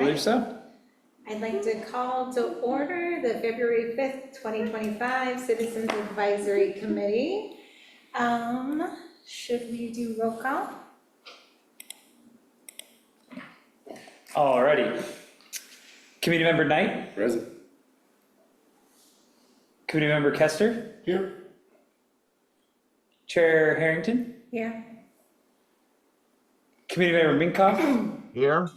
believe so. I'd like to call to order the February 5th, 2025 Citizens Advisory Committee. Should we do roll call? Alrighty. Committee member Knight, Present. committee member Kester, Here. Chair Harrington, Here. committee member Minkoff, Here.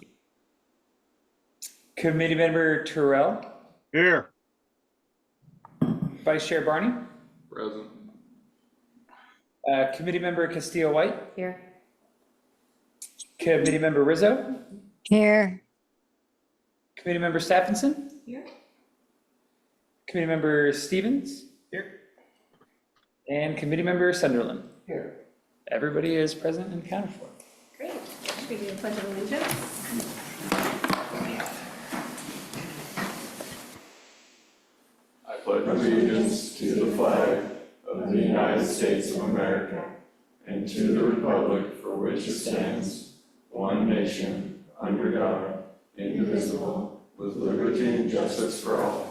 committee member Terrell, Here. Vice Chair Barney, Present. committee member Castillo White, Here. committee member Rizzo, Here. committee member Stephenson, Here. committee member Stevens, Here. and committee member Sunderland. Here. Everybody is present and accounted for. Great. Should we do the Pledge of Allegiance? I pledge allegiance to the flag of the United States of America and to the republic for which it stands, one nation, under God, indivisible, with liberty and justice for all.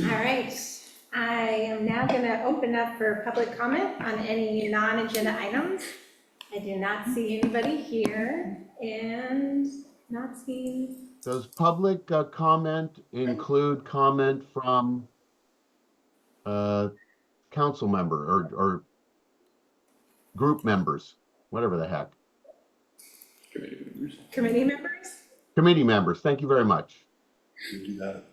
All right. I am now going to open up for public comment on any non-agenda items. I do not see anybody here and not seeing. Does public comment include comment from council member or group members, whatever the heck? Committee members. Committee members? Committee members, thank you very much. You do that.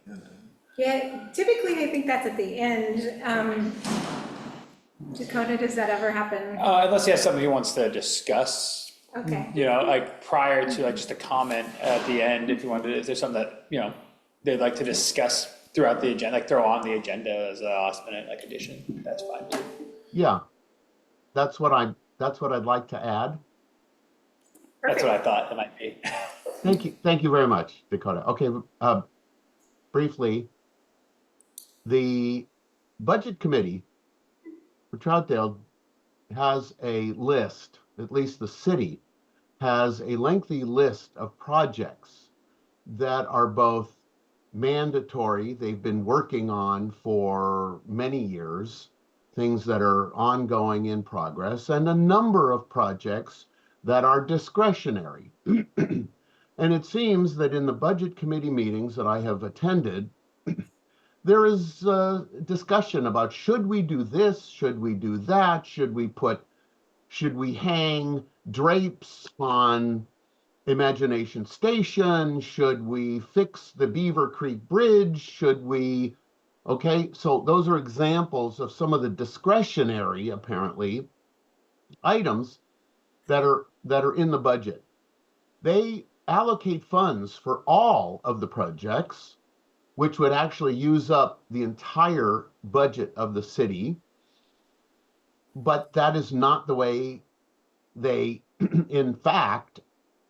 Yeah, typically I think that's at the end. Dakota, does that ever happen? Unless he has something he wants to discuss, Okay. you know, like prior to like just a comment at the end, if you wanted, if there's something that, you know, they'd like to discuss throughout the agenda, like throw on the agenda as a last minute like addition, that's fine too. Yeah, that's what I'd like to add. That's what I thought it might be. Thank you very much, Dakota. Okay, briefly, the budget committee for Troutdale has a list, at least the city has a lengthy list of projects that are both mandatory, they've been working on for many years, things that are ongoing in progress, and a number of projects that are discretionary. And it seems that in the budget committee meetings that I have attended, there is discussion about should we do this, should we do that, should we hang drapes on Imagination Station, should we fix the Beaver Creek Bridge, should we, okay, so those are examples of some of the discretionary, apparently, items that are in the budget. They allocate funds for all of the projects, which would actually use up the entire budget of the city. But that is not the way they, in fact,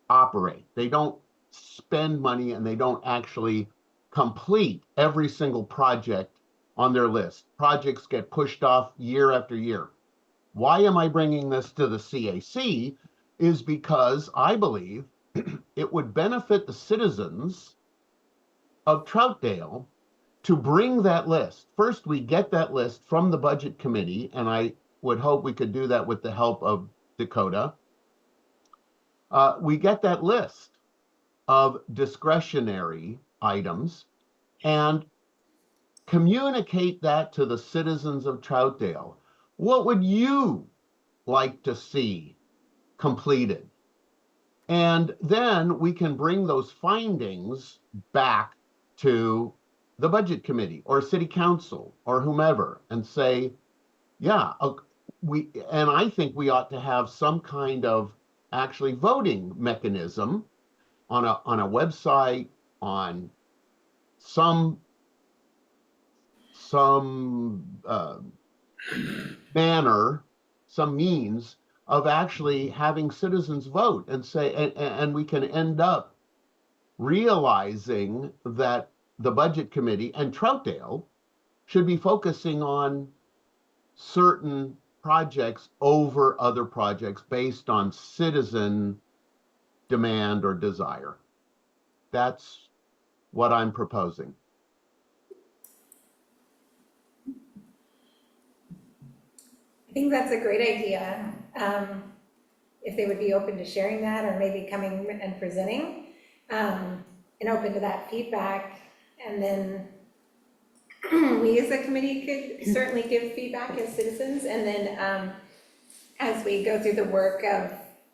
operate. They don't spend money and they don't actually complete every single project on their list. Projects get pushed off year after year. Why am I bringing this to the CAC? Is because I believe it would benefit the citizens of Troutdale to bring that list. First, we get that list from the budget committee, and I would hope we could do that with the help of Dakota. We get that list of discretionary items and communicate that to the citizens of Troutdale. What would you like to see completed? And then we can bring those findings back to the budget committee or city council or whomever and say, yeah, and I think we ought to have some kind of actually voting mechanism on a website, on some manner, some means of actually having citizens vote and say, and we can end up realizing that the budget committee and Troutdale should be focusing on certain projects over other projects based on citizen demand or desire. That's what I'm proposing. I think that's a great idea. If they would be open to sharing that, or maybe coming and presenting, and open to that feedback. And then we as a committee could certainly give feedback as citizens. And then as we go through the work of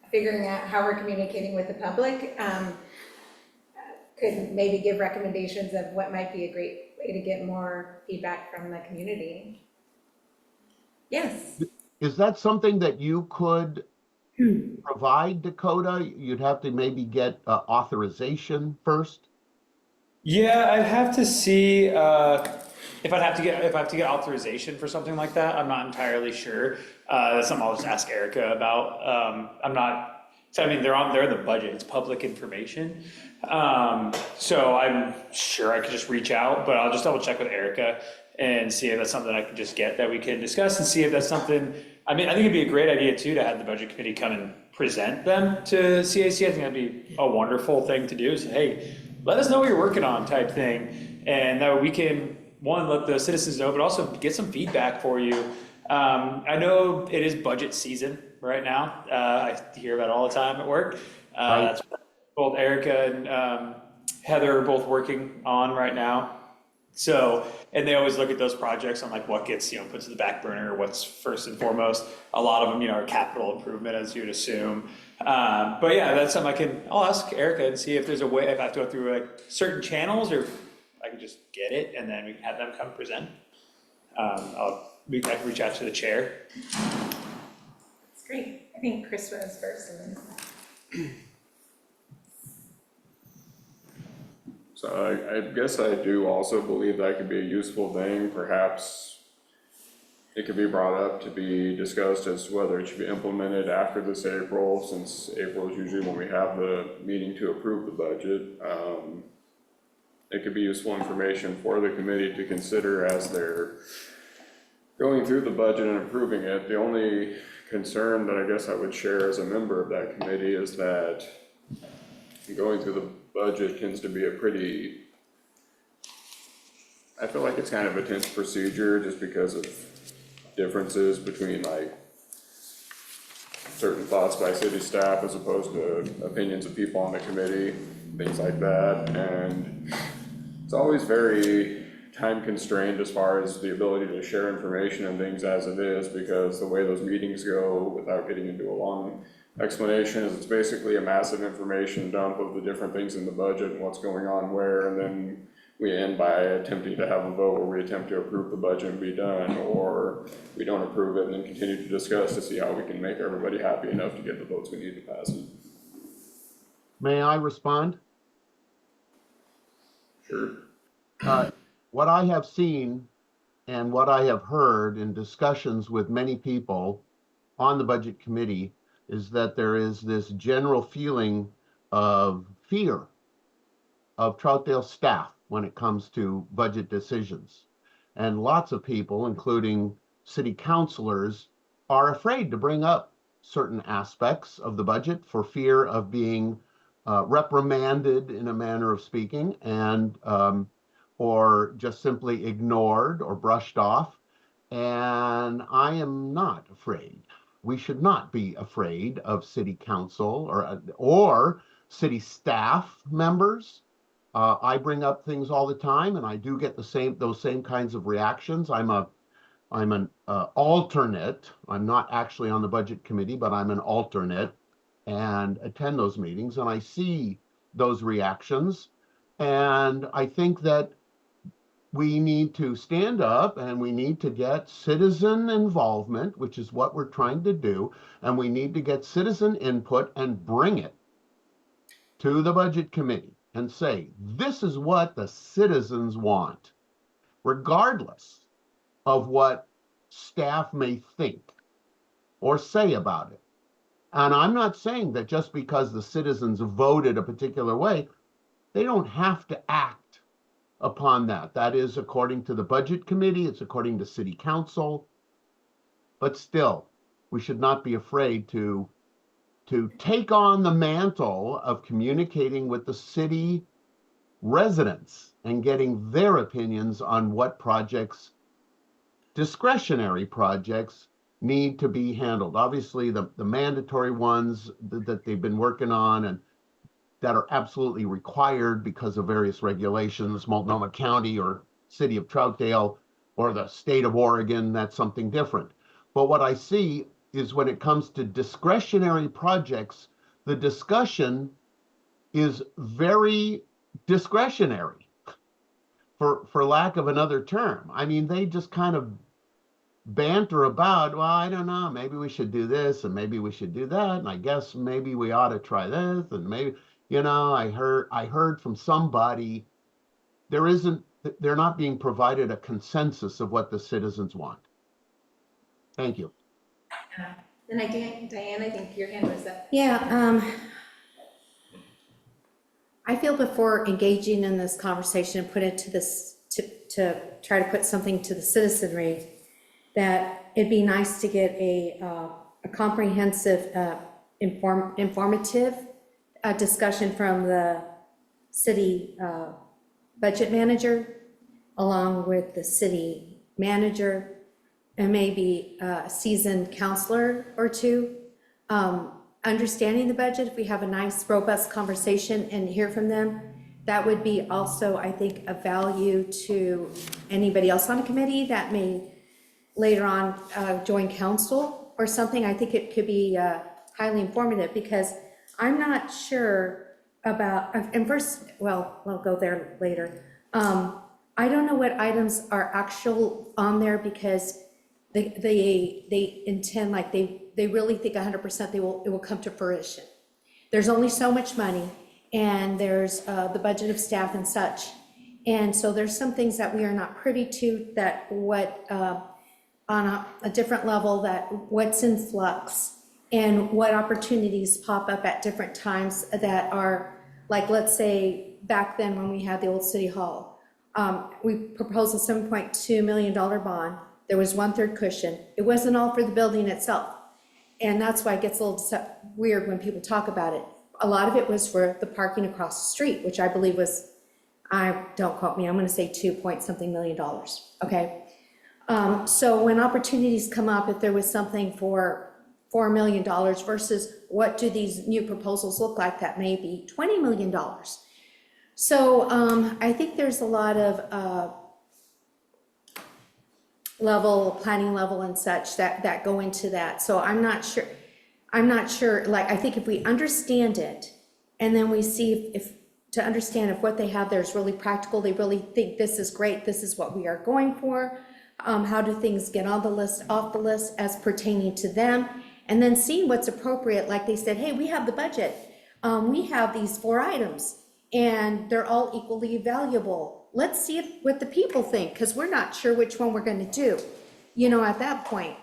figuring out how we're communicating with the public, could maybe give recommendations of what might be a great way to get more feedback from the community. Yes. Is that something that you could provide, Dakota? You'd have to maybe get authorization first. Yeah, I'd have to see if I have to get authorization for something like that. I'm not entirely sure. That's something I'll just ask Erica about. I'm not. So I mean, they're in the budget. It's public information. So I'm sure I could just reach out, but I'll just double check with Erica and see if that's something I can just get that we can discuss, and see if that's something. I mean, I think it'd be a great idea too to have the budget committee come and present them to CAC. I think that'd be a wonderful thing to do. So hey, let us know what you're working on, type thing, and that way we can, one, let the citizens know, but also get some feedback for you. I know it is budget season right now. I hear about it all the time at work. Right. That's what both Erica and Heather are both working on right now. So, and they always look at those projects on like what gets, put to the back burner, or what's first and foremost. A lot of them, are capital improvement, as you'd assume. But yeah, that's something I'll ask Erica and see if there's a way, if I have to go through like certain channels, or if I can just get it and then we can have them come present. I can reach out to the chair. That's great. I think Chris was first. And then... So I guess I do also believe that could be a useful thing. Perhaps it could be brought up to be discussed as to whether it should be implemented after this April, since April is usually when we have the meeting to approve the budget. It could be useful information for the committee to consider as they're going through the budget and approving it. The only concern that I guess I would share as a member of that committee is that going through the budget tends to be I feel like it's kind of a tense procedure, just because of differences between like certain thoughts by city staff as opposed to opinions of people on the committee, things like that. And it's always very time constrained as far as the ability to share information and things as it is, because the way those meetings go, without getting into a long explanation, is it's basically a massive information dump of the different things in the budget and what's going on where, and then we end by attempting to have a vote where we attempt to approve the budget and be done, or we don't approve it and then continue to discuss to see how we can make everybody happy enough to get the votes we need to pass it. May I respond? Sure. What I have seen and what I have heard in discussions with many people on the budget committee is that there is this general feeling of fear of Troutdale staff when it comes to budget decisions. And lots of people, including city councilors, are afraid to bring up certain aspects of the budget for fear of being reprimanded, in a manner of speaking, and or just simply ignored or brushed off. And I am not afraid. We should not be afraid of city council or city staff members. I bring up things all the time, and I do get those same kinds of reactions. I'm an alternate. I'm not actually on the budget committee, but I'm an alternate and attend those meetings, and I see those reactions. And I think that we need to stand up and we need to get citizen involvement, which is what we're trying to do. And we need to get citizen input and bring it to the budget committee and say, this is what the citizens want, regardless of what staff may think or say about it. And I'm not saying that just because the citizens voted a particular way, they don't have to act upon that. That is according to the budget committee, it's according to city council. but still, we should not be afraid to take on the mantle of communicating with the city residents and getting their opinions on what projects, discretionary projects, need to be handled. Obviously, the mandatory ones that they've been working on and that are absolutely required because of various regulations, Multnomah County or City of Troutdale or the state of Oregon, that's something different. But what I see is when it comes to discretionary projects, the discussion is very discretionary, for lack of another term. I mean, they just kind of banter about, well, I don't know, maybe we should do this and maybe we should do that, and I guess maybe we ought to try this, and maybe, I heard from somebody, they're not being provided a consensus of what the citizens want. Thank you. And Diane, I think your hand was up. Yeah, I feel before engaging in this conversation and put it to this, to try to put something to the citizenry, that it'd be nice to get a comprehensive, informative discussion from the city budget manager, along with the city manager, and maybe a seasoned counselor or two, understanding the budget. If we have a nice, robust conversation and hear from them, that would be also, I think, of value to anybody else on a committee that may later on join council or something. I think it could be highly informative, because I'm not sure about, and first, well, I'll go there later. I don't know what items are actual on there, because they intend, like they really think 100% it will come to fruition. There's only so much money, and there's the budget of staff and such. And so there's some things that we are not privy to, that what, on a different level, that what's in flux and what opportunities pop up at different times that are, like, let's say back then when we had the old city hall, we proposed a $7.2 million bond. There was 1/3 cushion. It wasn't all for the building itself. And that's why it gets a little weird when people talk about it. A lot of it was for the parking across the street, which I believe was, don't quote me, I'm gonna say $2-point-something million, okay? So when opportunities come up, if there was something for $4 million versus what do these new proposals look like that may be $20 million. So I think there's a lot of planning level and such that go into that. So I'm not sure, like, I think if we understand it, and then we see if to understand if what they have there is really practical, they really think this is great, this is what we are going for, how do things get on the list, off the list as pertaining to them, and then seeing what's appropriate. Like they said, hey, we have the budget, we have these 4 items, and they're all equally valuable. Let's see what the people think, because we're not sure which one we're going to do, at that point.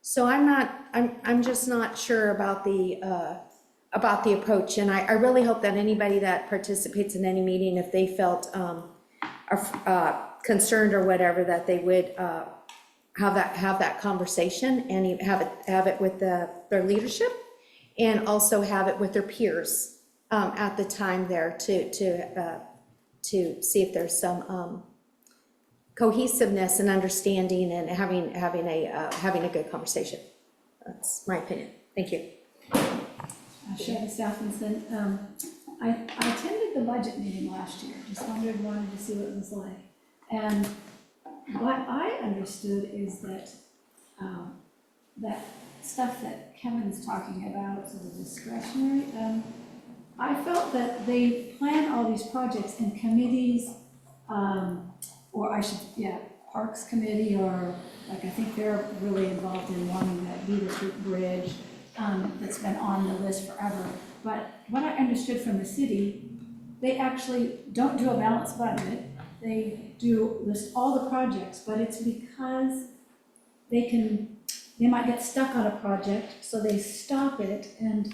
So I'm just not sure about the approach, and I really hope that anybody that participates in any meeting, if they felt concerned or whatever, that they would have that conversation, and have it with their leadership, and also have it with their peers at the time there to see if there's some cohesiveness and understanding, and having a good conversation. That's my opinion. Thank you. Sherry Stephenson. I attended the budget meeting last year, just wanted to see what it was like. And what I understood is that that stuff that Kevin's talking about, sort of discretionary, I felt that they plan all these projects in committees, Parks Committee, or like, I think they're really involved in one, that Beaver Creek Bridge, that's been on the list forever. But what I understood from the city, they actually don't do a balanced budget. They do list all the projects, but it's because they might get stuck on a project, so they stop it, and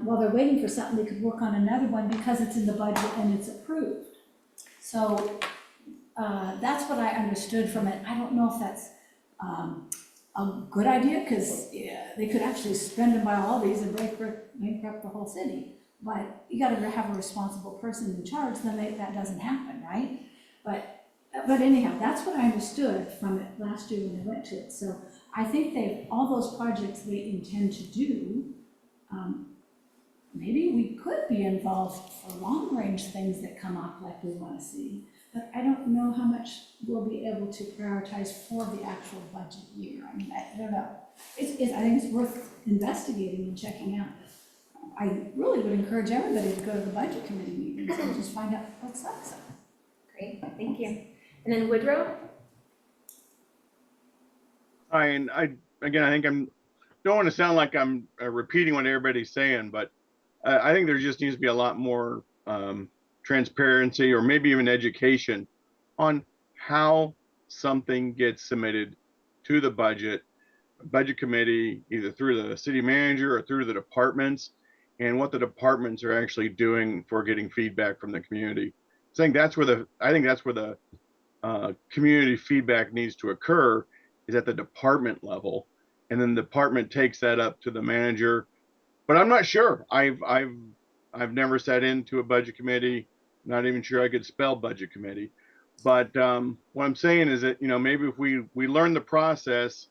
while they're waiting for something, they could work on another one because it's in the budget and it's approved. So that's what I understood from it. I don't know if that's a good idea, because they could actually spend and buy all these and bankrupt the whole city. But you gotta have a responsible person in charge, then that doesn't happen, right? But anyhow, that's what I understood from it last year when I went to it. So I think all those projects they intend to do, maybe we could be involved for long-range things that come up like we want to see. But I don't know how much we'll be able to prioritize for the actual budget year. I mean, I don't know. I think it's worth investigating and checking out. I really would encourage everybody to go to the budget committee meetings and just find out what's up. Great, thank you. And then Woodrow? Again, I think don't want to sound like I'm repeating what everybody's saying, but I think there just needs to be a lot more transparency or maybe even education on how something gets submitted to the budget committee, either through the city manager or through the departments, and what the departments are actually doing for getting feedback from the community. I think that's where the community feedback needs to occur, is at the department level, and then the department takes that up to the manager. But I'm not sure. I've never sat into a budget committee. Not even sure I could spell budget committee. But what I'm saying is that, maybe if we learn the process,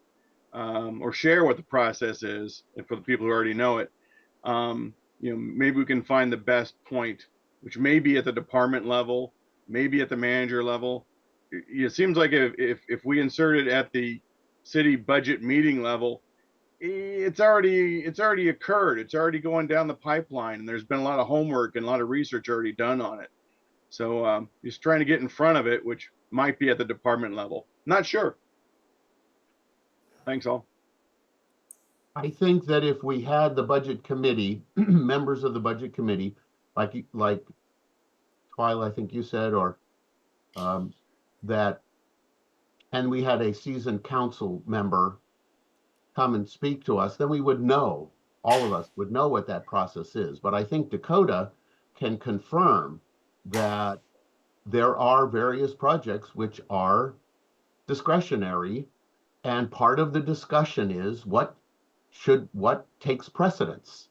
or share what the process is, and for the people who already know it, maybe we can find the best point, which may be at the department level, maybe at the manager level. It seems like if we insert it at the city budget meeting level, it's already occurred. It's already going down the pipeline, and there's been a lot of homework and a lot of research already done on it. So just trying to get in front of it, which might be at the department level. Not sure. Thanks all. I think that if we had the budget committee, members of the budget committee, like Twyla, I think you said, or that, and we had a seasoned council member come and speak to us, then we would know, all of us would know what that process is. But I think Dakota can confirm that there are various projects which are discretionary, and part of the discussion is what takes precedence.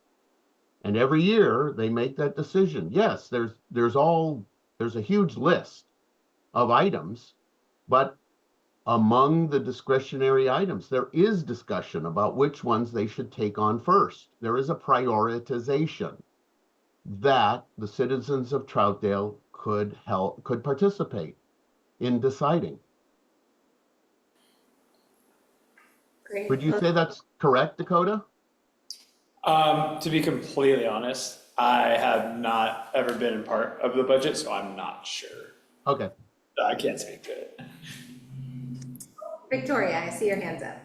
And every year they make that decision. Yes, there's a huge list of items, but among the discretionary items, there is discussion about which ones they should take on first. There is a prioritization that the citizens of Troutdale could participate in deciding. Great. Would you say that's correct, Dakota? To be completely honest, I have not ever been a part of the budget, so I'm not sure. Okay. I can't speak to it. Victoria, I see your hands up.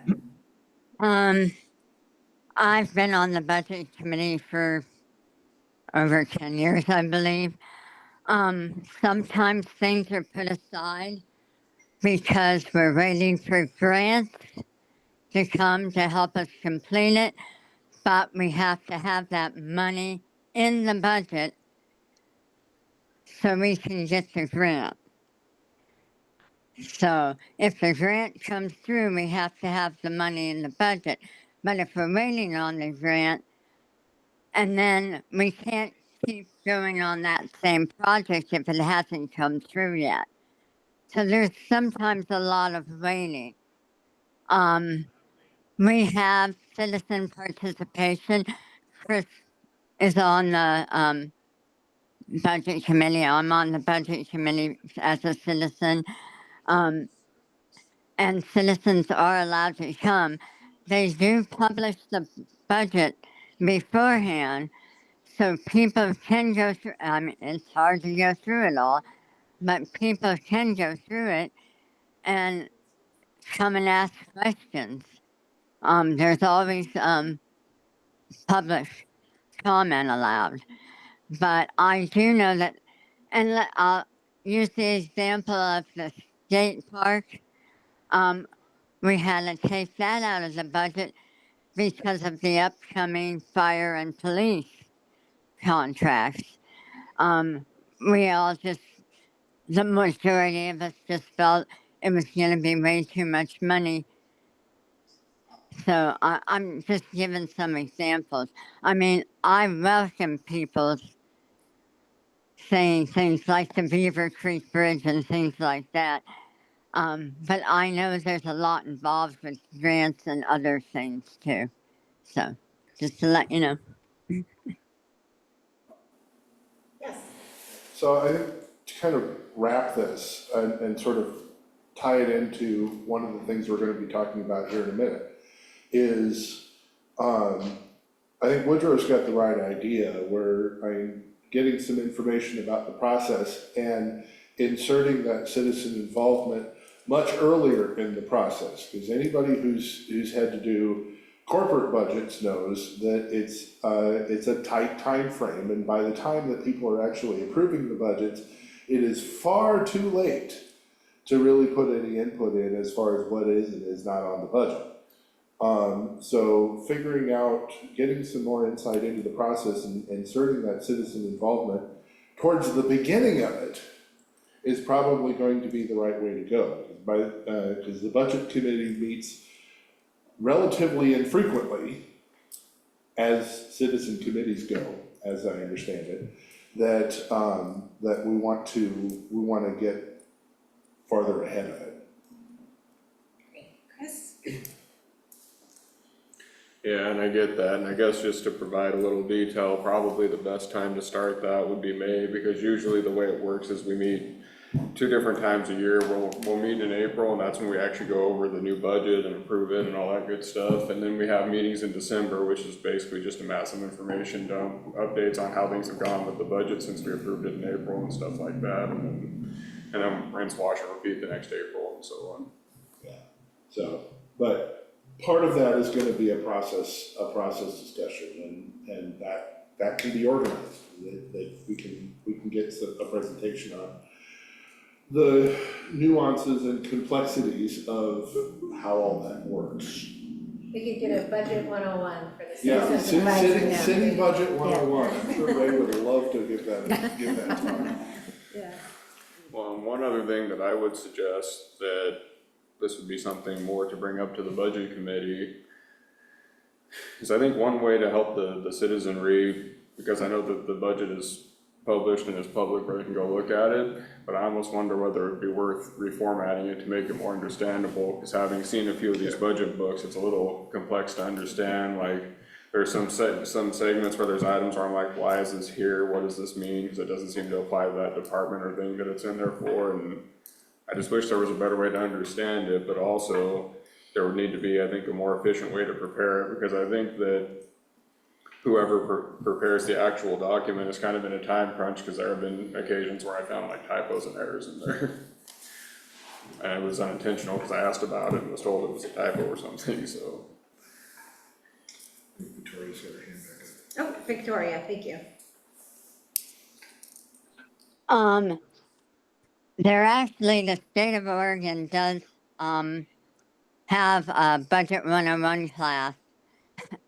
I've been on the budget committee for over 10 years, I believe. Sometimes things are put aside because we're waiting for grants to come to help us complete it, but we have to have that money in the budget so we can get the grant. So if the grant comes through, we have to have the money in the budget. But if we're waiting on the grant, and then we can't keep going on that same project if it hasn't come through yet. So there's sometimes a lot of waiting. We have citizen participation. Chris is on the budget committee. I'm on the budget committee as a citizen. And citizens are allowed to come. They do publish the budget beforehand, so people can go through. I mean, it's hard to go through it all, but people can go through it and come and ask questions. There's always public comment allowed, but I do know that, and I'll use the example of the skate park. We had to take that out of the budget because of the upcoming fire and police contracts. We all the majority of us just felt it was going to be way too much money So I'm just giving some examples. I mean, I welcome people saying things like the Beaver Creek Bridge and things like that. But I know there's a lot involved with grants and other things too. So just to let you know. Yes. So I think to kind of wrap this and sort of tie it into one of the things we're gonna be talking about here in a minute is, I think Woodrow's got the right idea where I'm getting some information about the process and inserting that citizen involvement much earlier in the process. Because anybody who's had to do corporate budgets knows that it's a tight time frame, and by the time that people are actually approving the budgets, it is far too late to really put any input in as far as what is and is not on the budget. So figuring out, getting some more insight into the process and inserting that citizen involvement towards the beginning of it is probably going to be the right way to go. Because the budget committee meets relatively infrequently, as citizen committees go, as I understand it, that we want to get farther ahead of it. Chris? Yeah, and I get that, and I guess just to provide a little detail, probably the best time to start that would be May, because usually the way it works is we meet 2 different times a year. We'll meet in April, and that's when we actually go over the new budget and approve it and all that good stuff. And then we have meetings in December, which is basically just a massive information dump, updates on how things have gone with the budget since we approved it in April and stuff like that. And then rinse, wash, and repeat the next April and so on. Yeah, so, but part of that is gonna be a process discussion, and that can be organized, that we can get a presentation on the nuances and complexities of how all that works. We could get a budget 101 for the Yeah, citizens advisory city committee. budget 101, I'm sure Ray would love to give that talk. Yeah. Well, and one other thing that I would suggest, that this would be something more to bring up to the budget committee, is I think one way to help the citizenry, because I know that the budget is published and is public where they can go look at it, but I almost wonder whether it'd be worth reformatting it to make it more understandable, because having seen a few of these budget books, it's a little complex to understand. Like, there's some segments where there's items where I'm like, why is this here? What does this mean? Because it doesn't seem to apply to that department or thing that it's in there for, and I just wish there was a better way to understand it, but also there would need to be, I think, a more efficient way to prepare it, because I think that whoever prepares the actual document is kind of in a time crunch, because there have been occasions where I found like typos and errors in there. And it was unintentional because I asked about it and was told it was a typo or something, so. Victoria's got her hand back up. Oh, Victoria, thank you. There actually, the state of Oregon does have a Budget 101 class,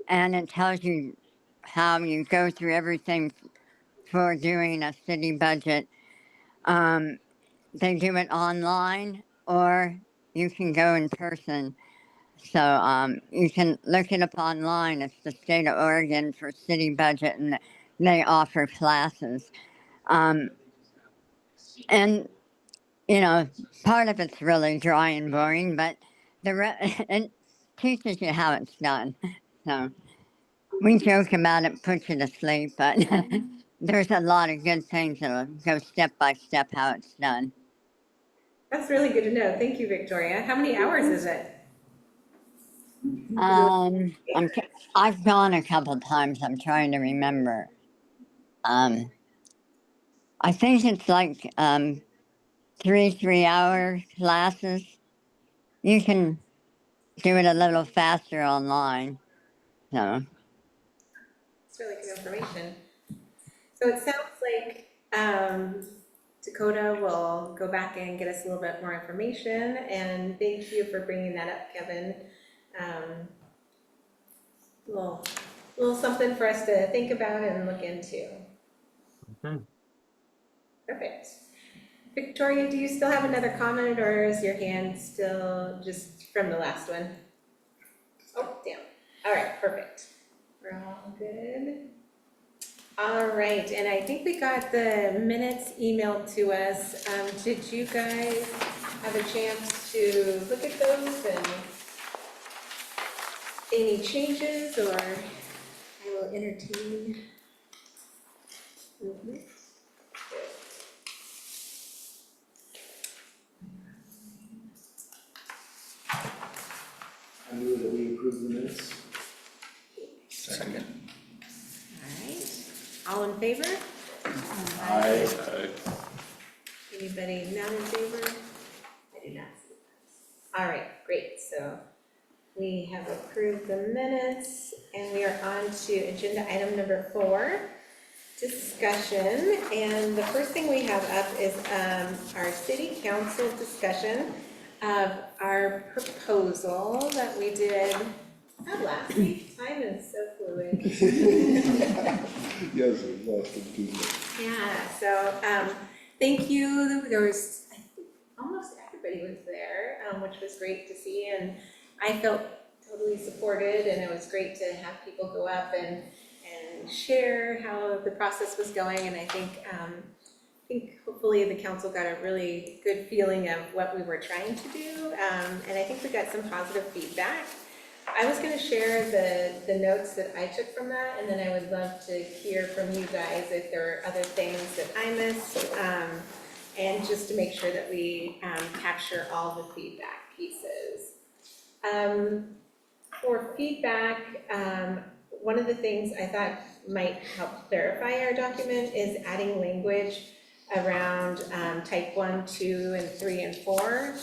and it tells you how you go through everything for doing a city budget. They do it online, or you can go in person. So you can look it up online. It's the state of Oregon for city budget, and they offer classes. And you know, part of it's really dry and boring, but it teaches you how it's done. So we joke about it, puts you to sleep, but there's a lot of good things that'll go step by step how it's done. That's really good to know. Thank you, Victoria. How many hours is it? I've gone a couple times. I'm trying to remember. I think it's like 3 3-hour classes. You can do it a little faster online. So It's really good information. So it sounds like Dakota will go back and get us a little bit more information, and thank you for bringing that up, Kevin. Little something for us to think about and look into. Okay. Perfect. Victoria, do you still have another comment, or is your hand still just from the last one? Oh, damn. All right, perfect. We're all good. All right, and I think we got the minutes emailed to us. Did you guys have a chance to look at those and any changes, or I will entertain movement? I move that we approve the minutes. Second. All right, all in favor? Aye. Anybody not in favor? I do not see that. All right, great, so we have approved the minutes, and we are on to agenda item number 4, discussion. And the first thing we have up is our city council discussion of our proposal that we did last week. Time is so fluid. Yes, it was last Tuesday. Yeah, so, thank you, there was, I think, almost everybody was there, which was great to see, and I felt totally supported, and it was great to have people go up and share how the process was going, and I think hopefully the council got a really good feeling of what we were trying to do, and I think we got some positive feedback. I was gonna share the notes that I took from that, and then I would love to hear from you guys if there are other things that I missed, and just to make sure that we capture all the feedback pieces. For feedback, one of the things I thought might help clarify our document is adding language around type 1, 2, and 3, and 4,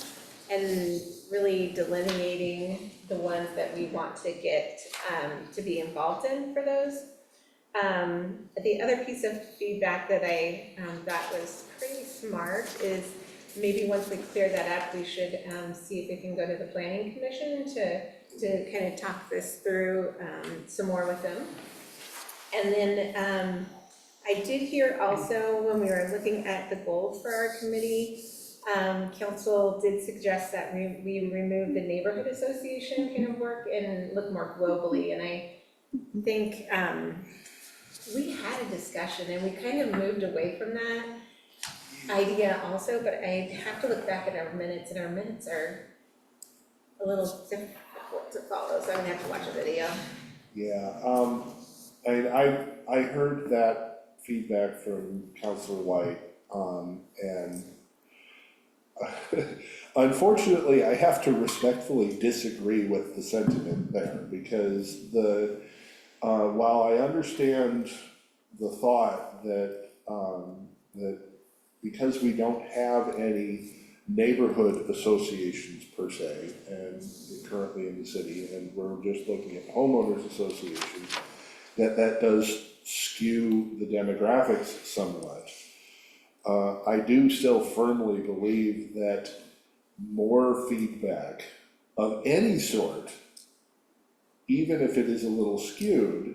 and really delineating the ones that we want to get to be involved in for those. The other piece of feedback that I thought was pretty smart is maybe once we clear that up, we should see if we can go to the planning commission to kind of talk this through some more with them. And then I did hear also when we were looking at the goals for our committee, council did suggest that we remove the neighborhood association kind of work and look more globally. And I think we had a discussion and we kind of moved away from that idea also, but I have to look back at our minutes, and our minutes are a little difficult to follow, so I'm gonna have to watch a video. Yeah, and I heard that feedback from Councilor White, and unfortunately, I have to respectfully disagree with the sentiment there, because while I understand the thought that because we don't have any neighborhood associations per se, and currently in the city, and we're just looking at homeowners associations, that does skew the demographics somewhat. I do still firmly believe that more feedback of any sort, even if it is a little skewed,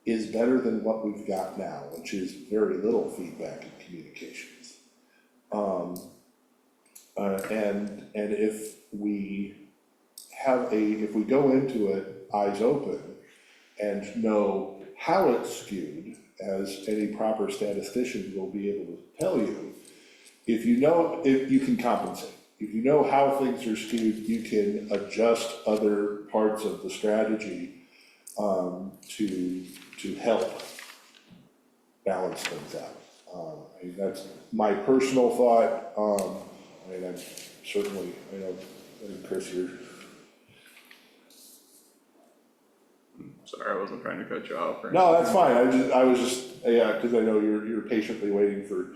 is better than what we've got now, which is very little feedback and communications. And if we go into it eyes open and know how it's skewed, as any proper statistician will be able to tell you, if you can compensate. If you know how things are skewed, you can adjust other parts of the strategy to help balance things out. I mean, that's my personal thought. I mean, I'm certainly, I know, Chris, you're. Sorry, I wasn't trying to cut you off. or No, anything. that's fine. I was just, yeah, because I know you're patiently waiting to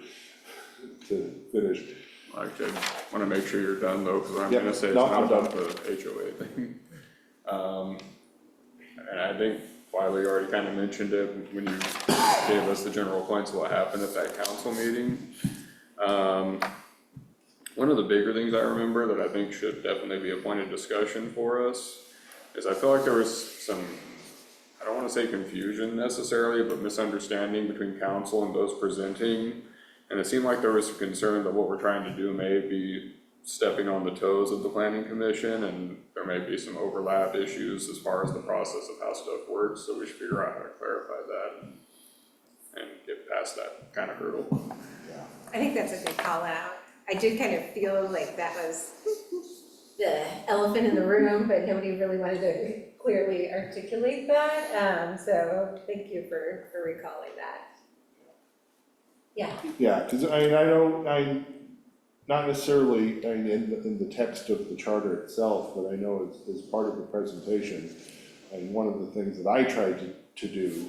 finish. Actually, I want to make sure you're done though, because what I'm Yep. gonna say is No, not I'm done. about the HOA thing. And I think Wiley already kind of mentioned it when you gave us the general points of what happened at that council meeting. One of the bigger things I remember that I think should definitely be a point of discussion for us is I feel like there was some, I don't want to say confusion necessarily, but misunderstanding between council and those presenting. And it seemed like there was some concern that what we're trying to do may be stepping on the toes of the planning commission, and there may be some overlap issues as far as the process of how stuff works, so we should figure out how to clarify that and get past that kind of hurdle. I think that's a good call out. I did kind of feel like that was the elephant in the room, but nobody really wanted to clearly articulate that. So thank you for recalling that. Yeah. Yeah, because I know, not necessarily, in the text of the charter itself, but I know as part of the presentation, and one of the things that I tried to do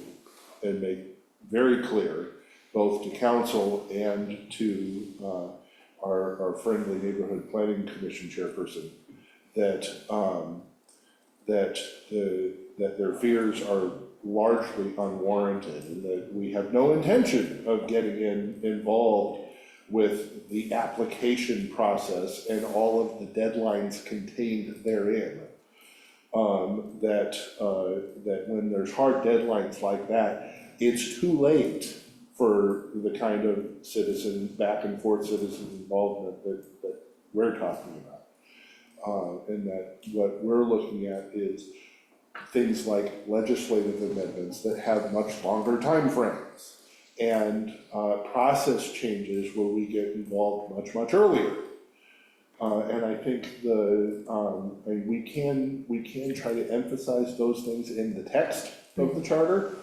and make very clear, both to council and to our friendly neighborhood planning commission chairperson, that their fears are largely unwarranted, and that we have no intention of getting involved with the application process and all of the deadlines contained therein. That when there's hard deadlines like that, it's too late for the kind of back and forth citizen involvement that we're talking about. And that what we're looking at is things like legislative amendments that have much longer timeframes, and process changes where we get involved much earlier. And I think we can try to emphasize those things in the text of the charter,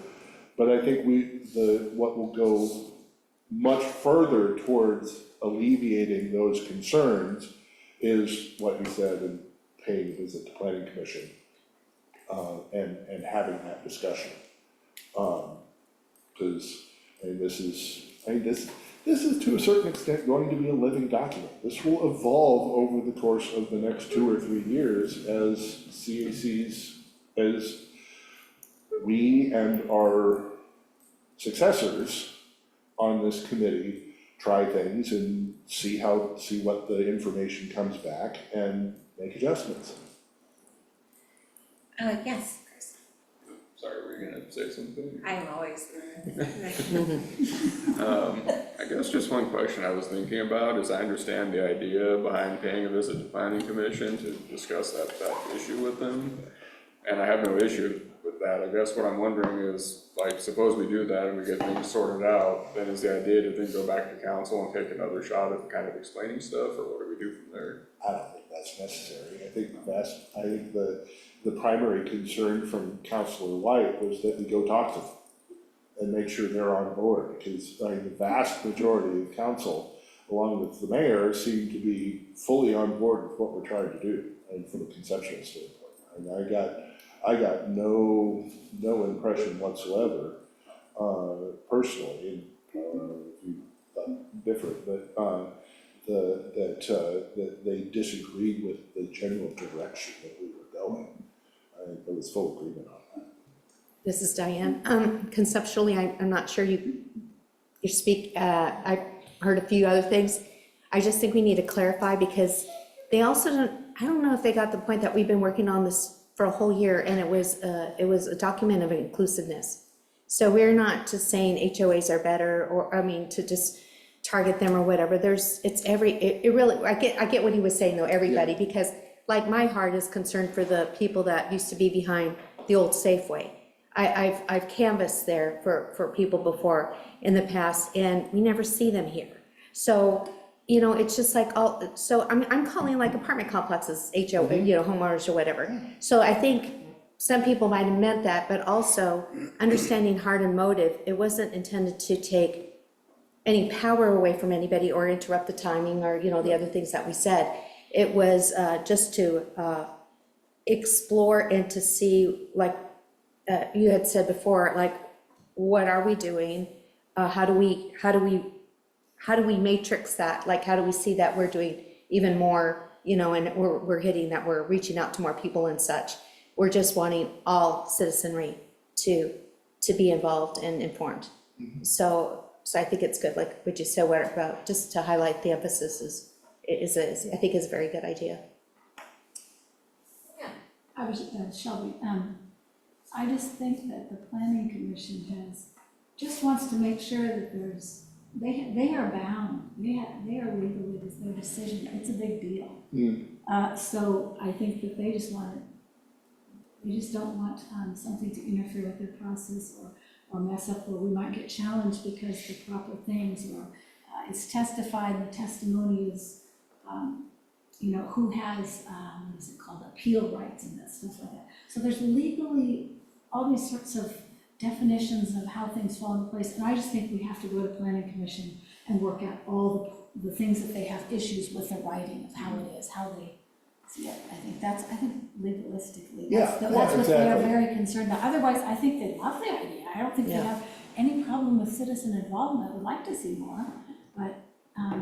but I think what will go much further towards alleviating those concerns is what you said, in paying a visit to planning commission, and having that discussion. Because this is to a certain extent going to be a living document. This will evolve over the course of the next 2 or 3 years as CACs, as we and our successors on this committee try things and see what the information comes back and make adjustments. Yes, Chris. Sorry, were you gonna say something? I'm always. I guess just one question I was thinking about is, I understand the idea behind paying a visit to planning commission to discuss that issue with them, and I have no issue with that. I guess what I'm wondering is, like, suppose we do that and we get things sorted out, then is the idea to then go back to council and take another shot at kind of explaining stuff, or what do we do from there? I don't think that's necessary. I think the primary concern from Councilor White was that we go talk to them and make sure they're on board, because the vast majority of council, along with the mayor, seem to be fully on board with what we're trying to do, and from a conceptual standpoint. And I got no impression whatsoever, personally, if you thought different, but that they disagreed with the general direction that we were going. I think there was full agreement on that. This is Diane. Conceptually, I'm not sure you speak, I've heard a few other things. I just think we need to clarify, because they also I don't know if they got the point that we've been working on this for a whole year, and it was a document of inclusiveness. So we're not just saying HOAs are better, or, to just target them or whatever. It really, I get what he was saying though, everybody, because like my heart is concerned for the people that used to be behind the old Safeway. I've canvassed there for people before in the past, and we never see them here. So, it's just like so I'm calling like apartment complexes, HOA, homeowners or whatever. So I think some people might have meant that, but also understanding heart and motive, it wasn't intended to take any power away from anybody or interrupt the timing or, the other things that we said. It was just to explore and to see, like you had said before, like, what are we doing? How do we matrix that? Like, how do we see that we're doing even more, and we're hitting that, we're reaching out to more people and such. We're just wanting all citizenry to be involved and informed. Mm-hmm. So I think it's good, like what you said, about just to highlight the emphasis I think is a very good idea. Yeah. I was, Shelby, I just think that the planning commission just wants to make sure that they are bound they are legally, it's their decision, it's a big deal. Mm. So I think that they just don't want something to interfere with their process or mess up, or we might get challenged because the proper things, or it's testified, and the testimony is, who has, what is it called, appeal rights and that stuff like that. So there's legally all these sorts of definitions of how things fall into place, and I just think we have to go to planning commission and work out all the things that they have issues with the writing of how it is, how they see it. I think legalistically, that's what they are very concerned about. Otherwise, I think they love the idea. I don't think they have any problem with citizen involvement. I would like to see more, but I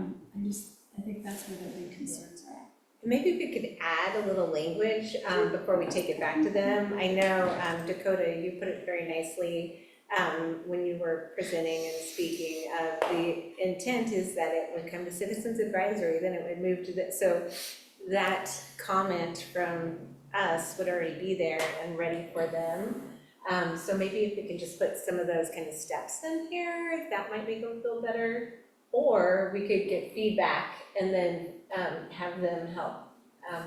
think that's where their big concerns are. Maybe we could add a little language before we take it back to them. I know, Dakota, you put it very nicely when you were presenting and speaking. The intent is that it would come to Citizens Advisory, then it would move to so that comment from us would already be there and ready for them. So maybe if we can just put some of those kind of steps in here, that might make them feel better. Or we could get feedback and then have them help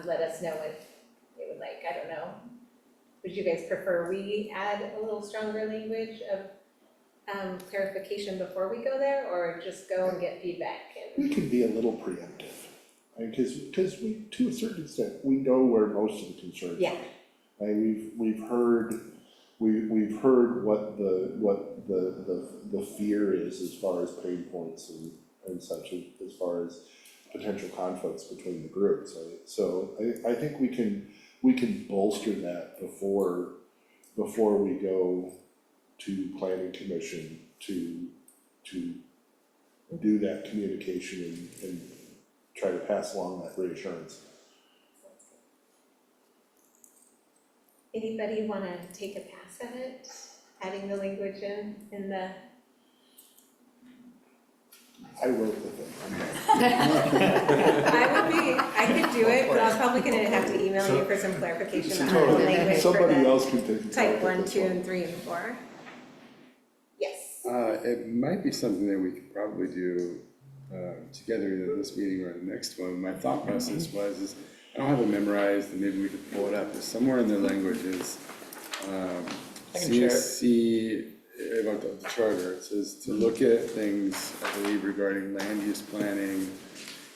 let us know what they would like. I don't know. Would you guys prefer we add a little stronger language of clarification before we go there, or just go and get feedback? We could be a little preemptive, because we, to a certain extent, we know where most of the concerns are. Yeah. We've heard what the fear is as far as pain points and such, as far as potential conflicts between the groups. So I think we can bolster that before we go to planning commission to do that communication and try to pass along that reassurance. Anybody want to take a pass at it, adding the language in the? I wrote the thing. I could do it, but I'm probably gonna have to email you for some clarification on the language for Somebody the else can take the type top 1, of this 2, one. and 3, and 4. Yes. It might be something that we could probably do together either this meeting or the next one. My thought process is I don't have it memorized, and maybe we could pull it up, but somewhere in their languages, CSC, about the charter, it says to look at things, I believe, regarding land use planning,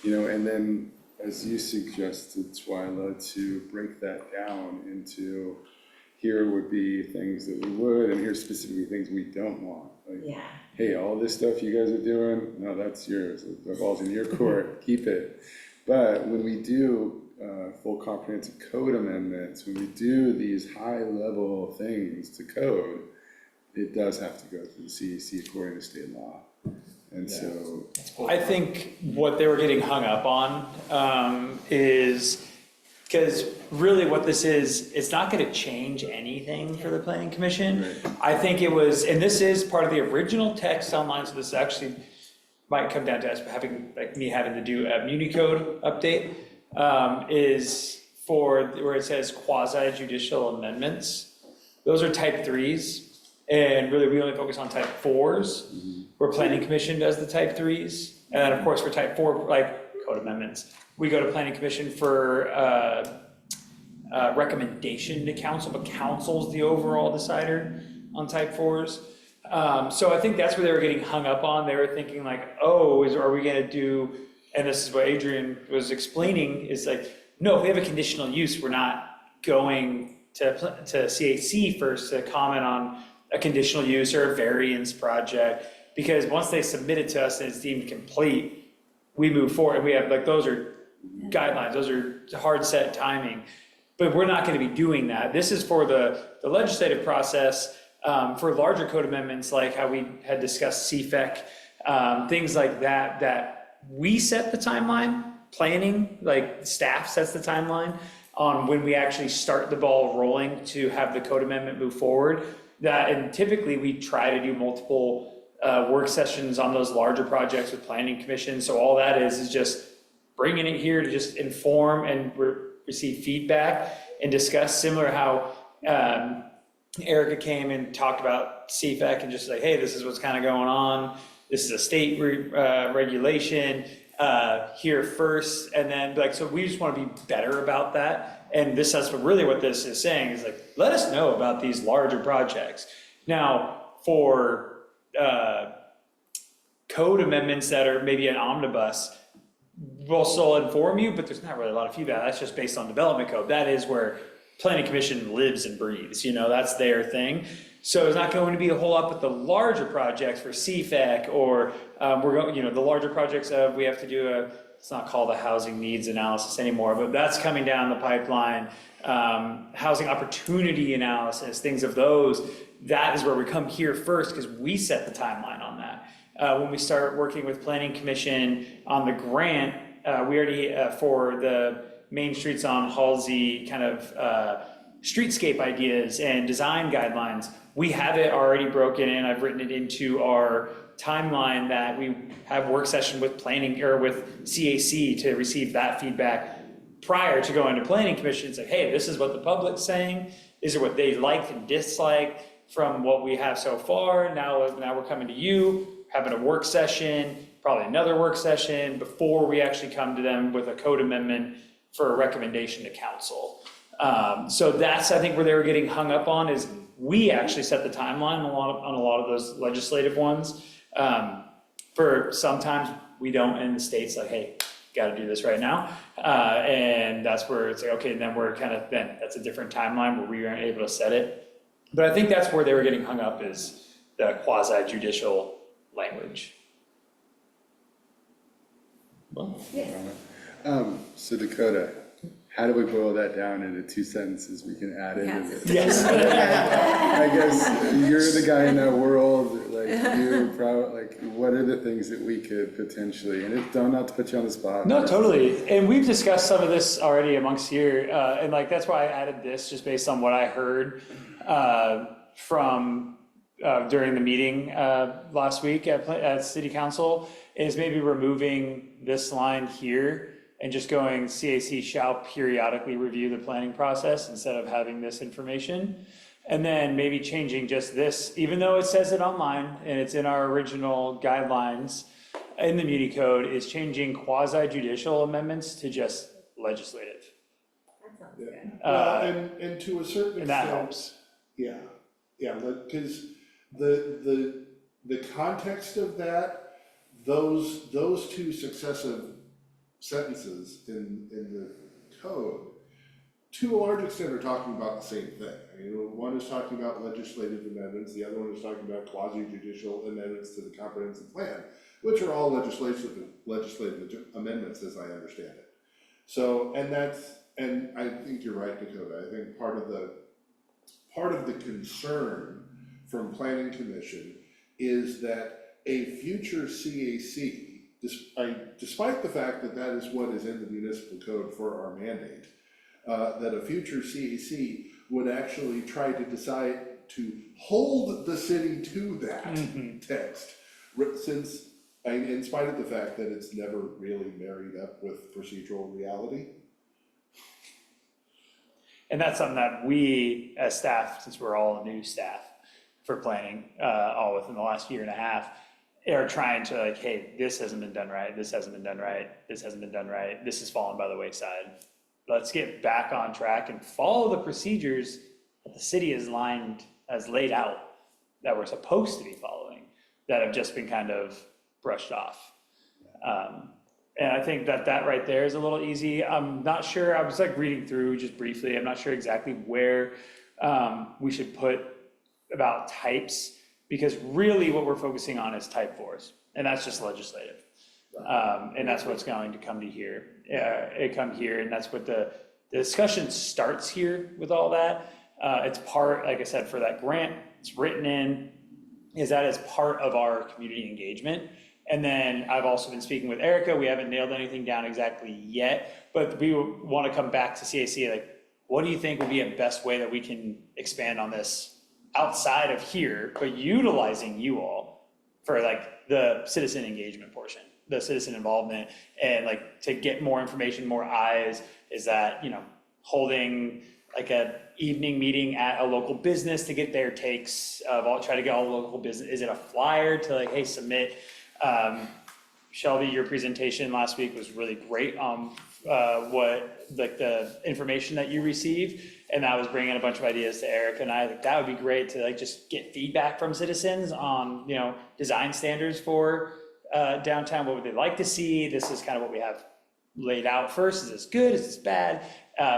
and then, as you suggested, Twyla, to break that down into, here would be things that we would, and here's specifically things we don't want. Like, Yeah. hey, all this stuff you guys are doing, no, that's yours, the ball's in your court, keep it. But when we do full comprehensive code amendments, when we do these high-level things to code, it does have to go through the CEC according to state law. And so I think what they were getting hung up on is, because really what this is, it's not going to change anything for the planning commission. Right. I think it was, and this is part of the original text online, so this actually might come down to us having, like me having to do a Muni code update, is for where it says quasi judicial amendments. Those are type 3s. And really, we only focus on type 4s, where planning commission does the type 3s. And then, of course, for type 4, like code amendments, we go to planning commission for recommendation to council, but council's the overall decider on type 4s. So I think that's where they were getting hung up on. They were thinking like, oh, are we gonna do, and this is what Adrian was explaining, is like, no, if we have a conditional use, we're not going to CAC first to comment on a conditional use or a variance project, because once they submit it to us and it's deemed complete, we move forward. We have, like, those are guidelines, those are hard set timing, but we're not going to be doing that. This is for the legislative process, for larger code amendments, like how we had discussed CFEC, things like that, that we set the timeline, planning, like staff sets the timeline on when we actually start the ball rolling to have the code amendment move forward. That, and typically we try to do multiple work sessions on those larger projects with planning commission. So all that is just bringing it here to just inform and receive feedback and discuss, similar how Erica came and talked about CFEC and just like, hey, this is what's kind of going on. this is a state regulation here first, and then like, so we just want to be better about that. And that's really what this is saying, is like, let us know about these larger projects. Now, for code amendments that are maybe an omnibus, we'll still inform you, but there's not really a lot of feedback. That's just based on development code. That is where planning commission lives and breathes, that's their thing. So there's not going to be a whole lot, but the larger projects for CFAC, or we're going, the larger projects of, we have to do it's not called a housing needs analysis anymore, but that's coming down the pipeline. Housing opportunity analysis, things of those, that is where we come here first, because we set the timeline on that. When we start working with planning commission on the grant, we already, for the main streets on Halsey kind of streetscape ideas and design guidelines, we have it already broken in. I've written it into our timeline that we have work session with planning or with CAC to receive that feedback prior to going to planning commission. It's like, hey, this is what the public's saying. These are what they liked and disliked from what we have so far. Now we're coming to you, having a work session, probably another work session before we actually come to them with a code amendment for a recommendation to council. So that's, I think, where they were getting hung up on, is we actually set the timeline on a lot of those legislative ones. For sometimes we don't, and the state's like, hey, got to do this right now. And that's where it's like, okay, and then that's a different timeline where we aren't able to set it. But I think that's where they were getting hung up, is the quasi-judicial language. So Dakota, how do we boil that down into 2 sentences we can add into this? Yes. I guess you're the guy in that world, what are the things that we could potentially, and not to put you on the spot. No, totally. And we've discussed some of this already amongst here. And that's why I added this, just based on what I heard from during the meeting last week at City Council, is maybe removing this line here and just going, CAC shall periodically review the planning process instead of having this information. And then maybe changing just this, even though it says it online and it's in our original guidelines in the Muni Code, is changing quasi-judicial amendments to just legislative. That sounds good. Well, and to a certain extent. And that helps. Yeah, because the context of that, those 2 successive sentences in the code, to a large extent, are talking about the same thing. I mean, one is talking about legislative amendments, the other one is talking about quasi-judicial amendments to the comprehensive plan, which are all legislative amendments, as I understand it. So, and I think you're right, Dakota. I think part of the concern from Planning Commission is that a future CAC, despite the fact that that is what is in the municipal code for our mandate, that a future CAC would actually try to decide to hold the city to that text, since, in spite of the fact that it's never really married up with procedural reality. And that's something that we, as staff, since we're all new staff for planning, all within the last year and a half, are trying to like, hey, this hasn't been done right, this hasn't been done right, this hasn't been done right, this has fallen by the wayside. Let's get back on track and follow the procedures that the city has laid out, that we're supposed to be following, that have just been kind of brushed off. And I think that right there is a little easy. I'm not sure, I was like reading through just briefly, I'm not sure exactly where we should put about types, because really what we're focusing on is type 4s, and that's just legislative. And that's what's going to come to here. And that's what the discussion starts here with all that. It's part, like I said, for that grant, it's written in, is that as part of our community engagement. And then I've also been speaking with Erica. We haven't nailed anything down exactly yet, but we want to come back to CAC, like, what do you think would be a best way that we can expand on this outside of here, but utilizing you all for like the citizen engagement portion, the citizen involvement, and like to get more information, more eyes? Is that, holding like a evening meeting at a local business to get their takes of try to get all the local business? Is it a flyer to like, hey, submit Shelby, your presentation last week was really great on what, like, the information that you received, and that was bringing a bunch of ideas to Eric and I. Like, that would be great to like just get feedback from citizens on, design standards for downtown. What would they like to see? This is kind of what we have laid out first. Is this good? Is this bad?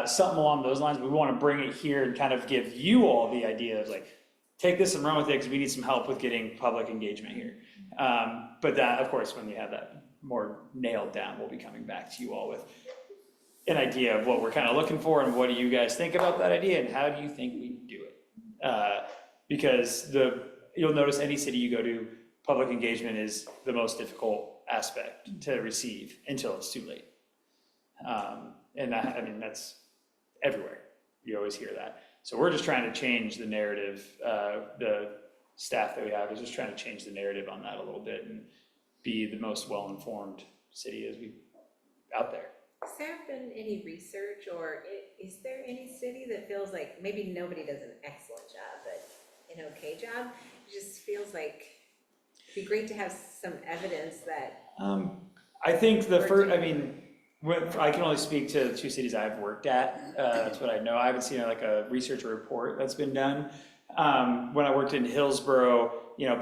Something along those lines. We want to bring it here and kind of give you all the idea of like, take this and run with it because we need some help with getting public engagement here. But that, of course, when you have that more nailed down, we'll be coming back to you all with an idea of what we're kind of looking for and what do you guys think about that idea and how do you think we do it? Because you'll notice any city you go to, public engagement is the most difficult aspect to receive until it's too late. And that's everywhere. You always hear that. So we're just trying to change the narrative. The staff that we have is just trying to change the narrative on that a little bit and be the most well-informed city as we out there. Has there been any research, or is there any city that feels like maybe nobody does an excellent job, but an okay job? It just feels like it'd be great to have some evidence that. I think I can only speak to the two cities I've worked at. That's what I know. I haven't seen like a research report that's been done. When I worked in Hillsborough,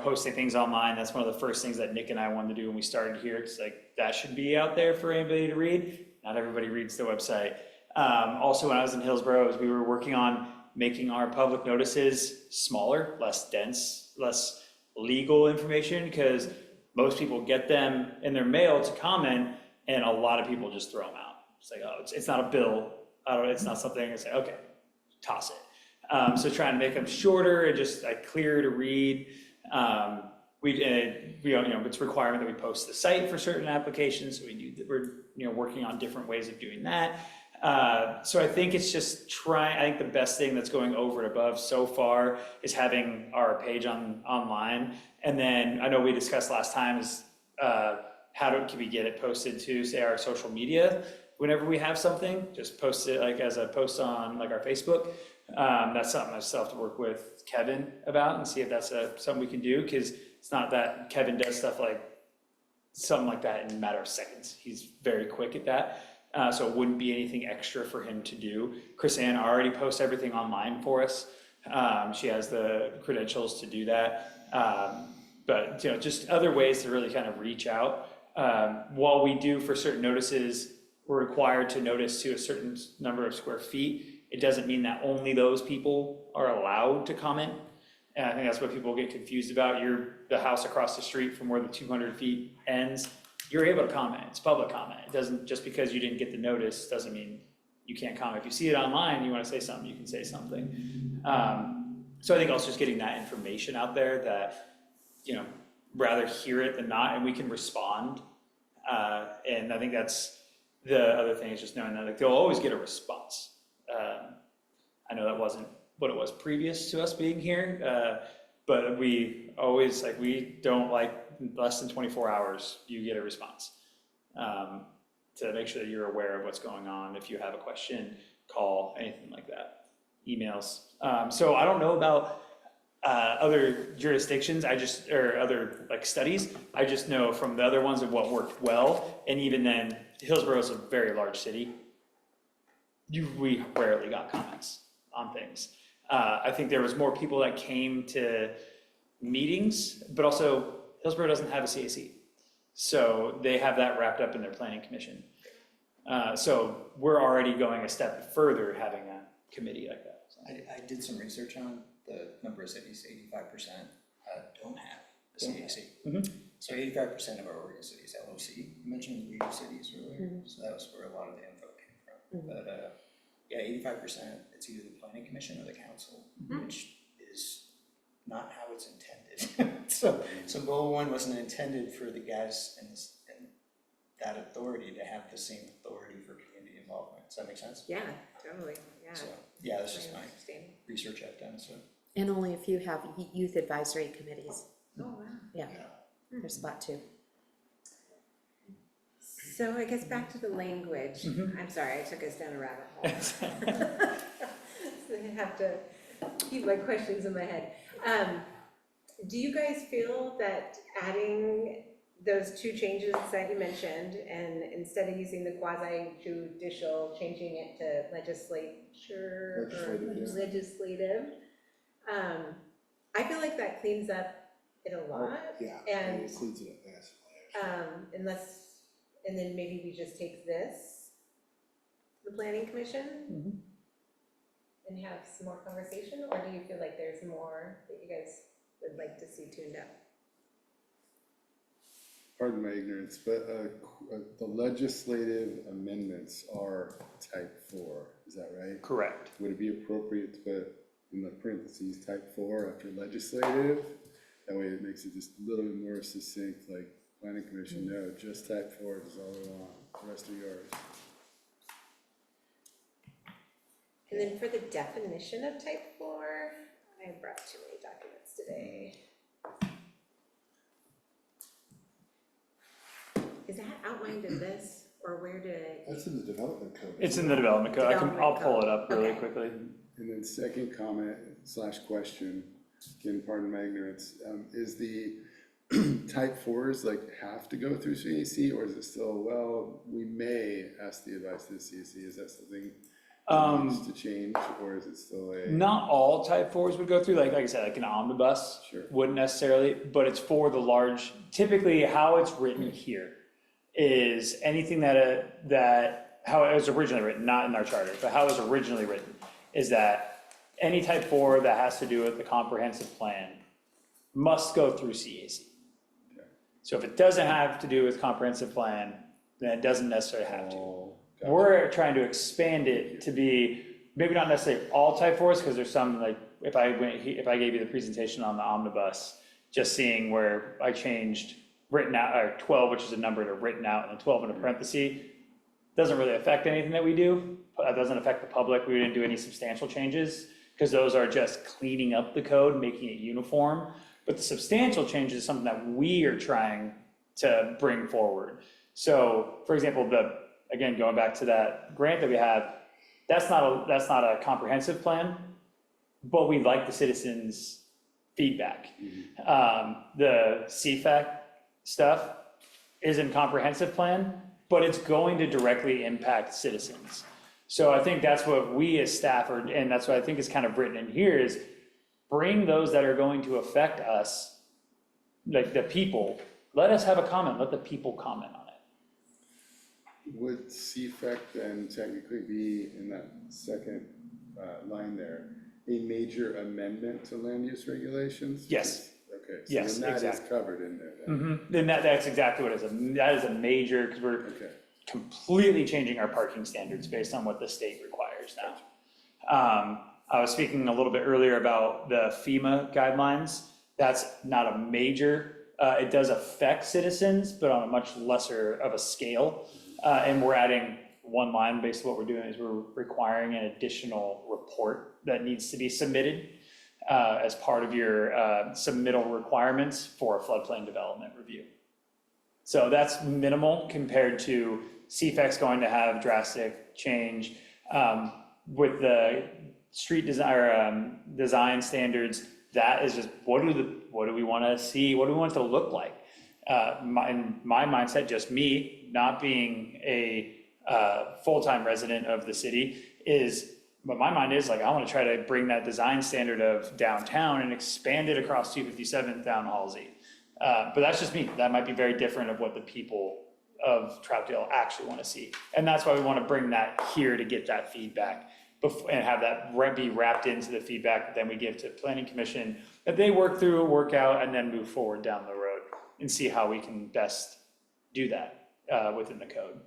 posting things online, that's one of the first things that Nick and I wanted to do when we started here. It's like, that should be out there for anybody to read. Not everybody reads the website. Also, when I was in Hillsborough, we were working on making our public notices smaller, less dense, less legal information, because most people get them in their mail to comment, and a lot of people just throw them out. It's like, oh, it's not a bill. It's not something. It's like, okay, toss it. So trying to make them shorter and just like clearer to read. It's a requirement that we post the site for certain applications. So we're working on different ways of doing that. So I think it's just I think the best thing that's going over and above so far is having our page online. And then I know we discussed last time is can we get it posted to, say, our social media whenever we have something, just post it like as a post on like our Facebook. That's something I still have to work with Kevin about and see if that's something we can do, because it's not that Kevin does stuff like something like that in a matter of seconds. He's very quick at that. So it wouldn't be anything extra for him to do. Chris Ann already posts everything online for us. She has the credentials to do that. But just other ways to really kind of reach out. While we do for certain notices, we're required to notice to a certain number of square feet. It doesn't mean that only those people are allowed to comment. And I think that's what people get confused about. The house across the street from where the 200 feet ends, you're able to comment. It's public comment. It doesn't, just because you didn't get the notice doesn't mean you can't comment. If you see it online, you want to say something, you can say something. So I think also just getting that information out there that, rather hear it than not, and we can respond. And I think that's the other thing, is just knowing that like they'll always get a response. I know that wasn't what it was previous to us being here, but we always we don't less than 24 hours, you get a response, to make sure that you're aware of what's going on. If you have a question, call, anything like that, emails. So I don't know about other jurisdictions, or other studies. I just know from the other ones of what worked well, and even then, Hillsborough is a very large city. We rarely got comments on things. I think there was more people that came to meetings, but also Hillsborough doesn't have a CAC. So they have that wrapped up in their planning commission. So we're already going a step further having a committee like that. So. I did some research on the number of cities. 85% don't have a CAC. Mm-hmm. So 85% of our Oregon cities, LOC, you mentioned the League of Cities earlier, so that was where a lot of the info came from. But yeah, 85%, it's either the planning commission or the council, which is not how it's intended. So goal one wasn't intended for the guys in that authority to have the same authority for community involvement. Does that make sense? Yeah, totally, yeah. So, yeah, that's just my Understanding. research I've done, so. And only a few have youth advisory committees. Oh, wow. Yeah, there's about 2. So I guess back to the language. I'm sorry, I took us down a rabbit hole. So I have to keep my questions in my head. Do you guys feel that adding those two changes that you mentioned, and instead of using the quasi judicial, changing it to legislature or Legislative, yeah. legislative. I feel like that cleans up it a lot. Yeah, And it includes it massively. unless, and then maybe we just take this, to the planning commission, and have some more conversation, or do you feel like there's more that you guys would like to see tuned up? Pardon my ignorance, but the legislative amendments are type 4, is that right? Correct. Would it be appropriate to put in the parentheses type 4 after legislative? That way it makes it just a little bit more succinct, like planning commission, no, just type 4 is all we want, the rest are yours. And then for the definition of type 4, I brought too many documents today. Is that outlined in this, or where did I? That's in the development code. It's in the development code. I'll pull it up really Okay. quickly. And then second comment / question, again, pardon my ignorance, is the type 4s like have to go through CAC, or is it still, well, we may ask the advice of the CAC, is that something that needs to change, or is it still a? Not all type 4s would go through, like I said, like an omnibus Sure. wouldn't necessarily, but it's for the large, typically how it's written here is anything that how it was originally written, not in our charter, but how it was originally written is that any type 4 that has to do with the comprehensive plan must go through CAC. Okay. So if it doesn't have to do with comprehensive plan, then it doesn't necessarily have to. Oh, gotcha. We're trying to expand it to be, maybe not necessarily all type 4s, because there's some, like, if I gave you the presentation on the omnibus, just seeing where I changed written out, or 12, which is a number, to written out, and then 12 in a parenthesis, doesn't really affect anything that we do. It doesn't affect the public. We didn't do any substantial changes, because those are just cleaning up the code, making it uniform. But the substantial change is something that we are trying to bring forward. So, for example, again, going back to that grant that we have, that's not a comprehensive plan, but we like the citizens' feedback. The CFAC stuff isn't comprehensive plan, but it's going to directly impact citizens. So I think that's what we as staff are, and that's what I think is kind of written in here, is bring those that are going to affect us, like the people, let us have a comment, let the people comment on it. Would CFAC then technically be in that second line there, a major amendment to land use regulations? Yes. Okay, so Yes, then that is exactly. covered in there then. Then that's exactly what it is. That is a major, because we're Okay, completely changing our parking standards based on what the state requires now. I was speaking a little bit earlier about the FEMA guidelines. That's not a major, it does affect citizens, but on a much lesser of a scale. And we're adding one line. Basically what we're doing is we're requiring an additional report that needs to be submitted as part of your submittal requirements for a floodplain development review. So that's minimal compared to CFAC's going to have drastic change. With the street design, design standards, that is just, what do we want to see? What do we want it to look like? In my mindset, just me, not being a full-time resident of the city, but my mind is like, I want to try to bring that design standard of downtown and expand it across 257 down Halsey. But that's just me. That might be very different of what the people of Troutdale actually want to see. And that's why we want to bring that here to get that feedback and have that be wrapped into the feedback that then we give to planning commission, that they work through, work out, and then move forward down the road and see how we can best do that within the code.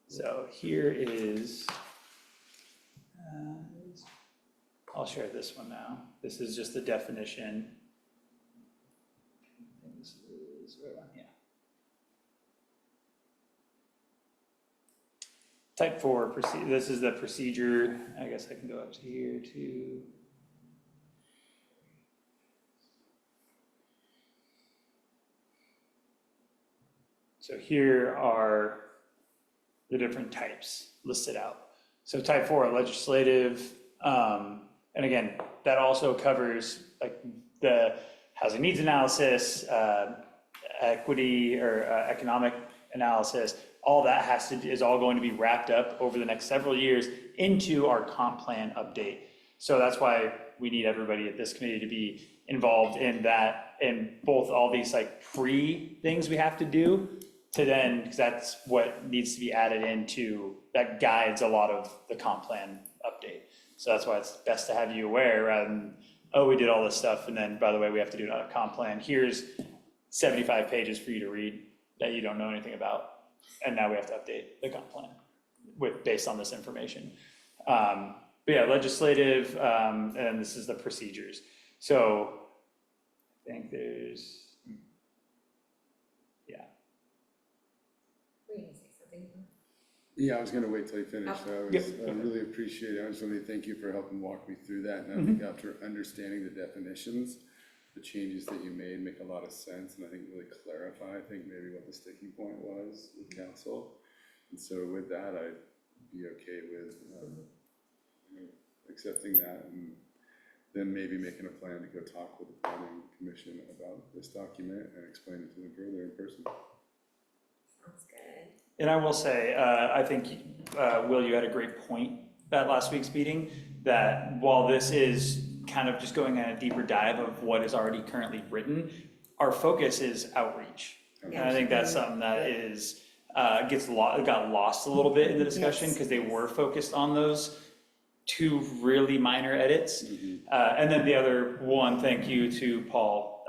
So here is, I'll share this one now. This is just the definition. This is, yeah. Type 4, this is the procedure. I guess I can go up to here too. So here are the different types listed out. So type 4, legislative, and again, that also covers like the housing needs analysis, equity or economic analysis, all that is all going to be wrapped up over the next several years into our comp plan update. So that's why we need everybody at this committee to be involved in that, in both all these like things we have to do to then, because that's what needs to be added into, that guides a lot of the comp plan update. So that's why it's best to have you aware rather than, oh, we did all this stuff, and then, by the way, we have to do a comp plan. Here's 75 pages for you to read that you don't know anything about, and now we have to update the comp plan based on this information. But yeah, legislative, and this is the procedures. So I think there's, Were you gonna say something? Yeah, I was gonna wait till you finished. Oh. I really appreciate it. I just want to thank you for helping walk me through that. And I think after understanding the definitions, the changes that you made make a lot of sense, and I think really clarify, I think maybe what the sticking point was with council. And so with that, I'd be okay with, accepting that, and then maybe making a plan to go talk with the planning commission about this document and explain it to them further in person. Sounds good. and I will say, I think, Will, you had a great point at last week's meeting, that while this is kind of just going on a deeper dive of what is already currently written, our focus is outreach. And I think that's something that is, got lost a little bit in the discussion, because they were focused on those two really minor edits. And then the other one, thank you to Paul,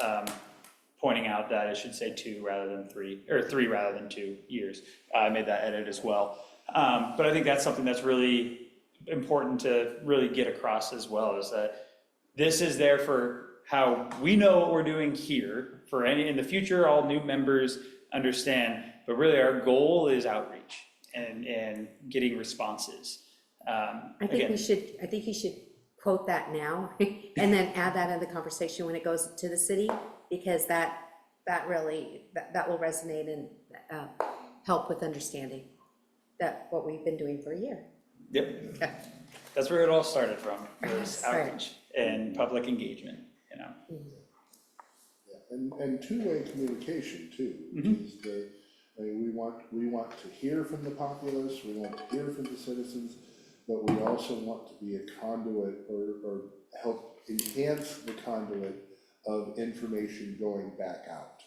pointing out that it should say 2 rather than 3, or 3 rather than 2 years. I made that edit as well. But I think that's something that's really important to really get across as well, is that this is there for how we know what we're doing here, for any, in the future, all new members understand, but really our goal is outreach and getting responses. I think you should quote that now and then add that in the conversation when it goes to the city, because that really will resonate and help with understanding that what we've been doing for a year. Yep. Okay. That's where it all started from, was Right. outreach and public engagement, you know. Yeah, and two-way communication too, which is I mean, we want to hear from the populace, we want to hear from the citizens, but we also want to be a conduit or help enhance the conduit of information going back out.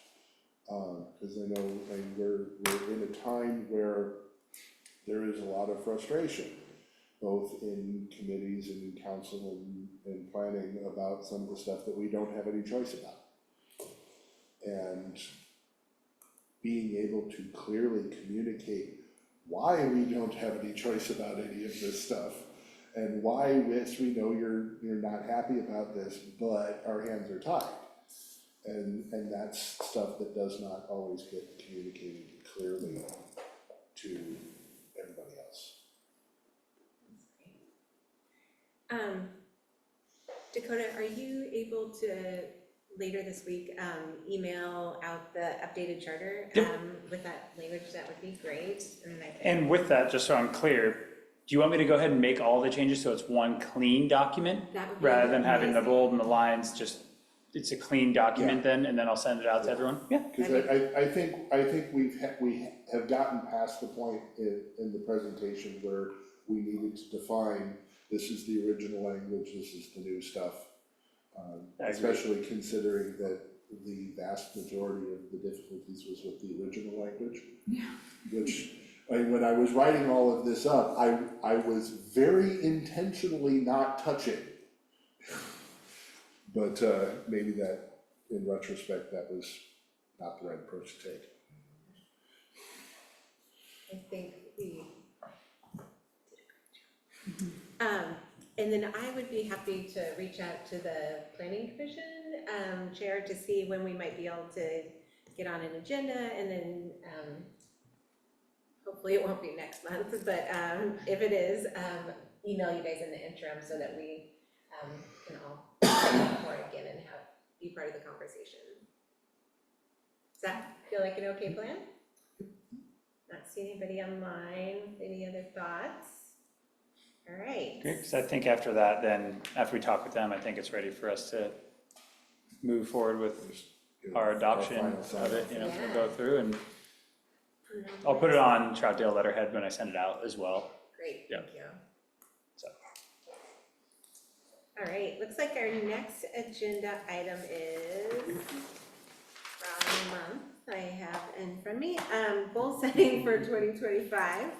Because I know, I mean, we're in a time where there is a lot of frustration, both in committees and in council and planning, about some of the stuff that we don't have any choice about. And being able to clearly communicate why we don't have any choice about any of this stuff, and why, yes, we know you're not happy about this, but our hands are tied. And that's stuff that does not always get communicated clearly to everybody else. Dakota, are you able to, later this week, email out the updated charter? With that language? That would be great. And with that, just so I'm clear, do you want me to go ahead and make all the changes so it's one clean document? That would be Rather than having the amazing. bold and the lines, just, it's a clean document then, and then I'll send it out to everyone? Yeah. Because I think we have gotten past the point in the presentation where we needed to define, this is the original language, this is the new stuff. Especially considering that the vast majority of the difficulties was with the original language. Which, when I was writing all of this up, I was very intentionally not touching. But maybe that, in retrospect, that was not the right approach to take. I think we and then I would be happy to reach out to the planning commission chair to see when we might be able to get on an agenda, and then hopefully it won't be next month, but if it is, email you guys in the interim so that we can all for it again and be part of the conversation. Does that feel like an okay plan? Not seeing anybody online. Any other thoughts? All right. Great, because I think after that, then, after we talk with them, I think it's ready for us to move forward with our adoption final of sign-off. it, you know, Yeah. will go through, and I'll put it on Troutdale letterhead when I send it out as well. Great, Yeah. thank you. So. All right, looks like our next agenda item is from the month I have in front of me, goal setting for 2025.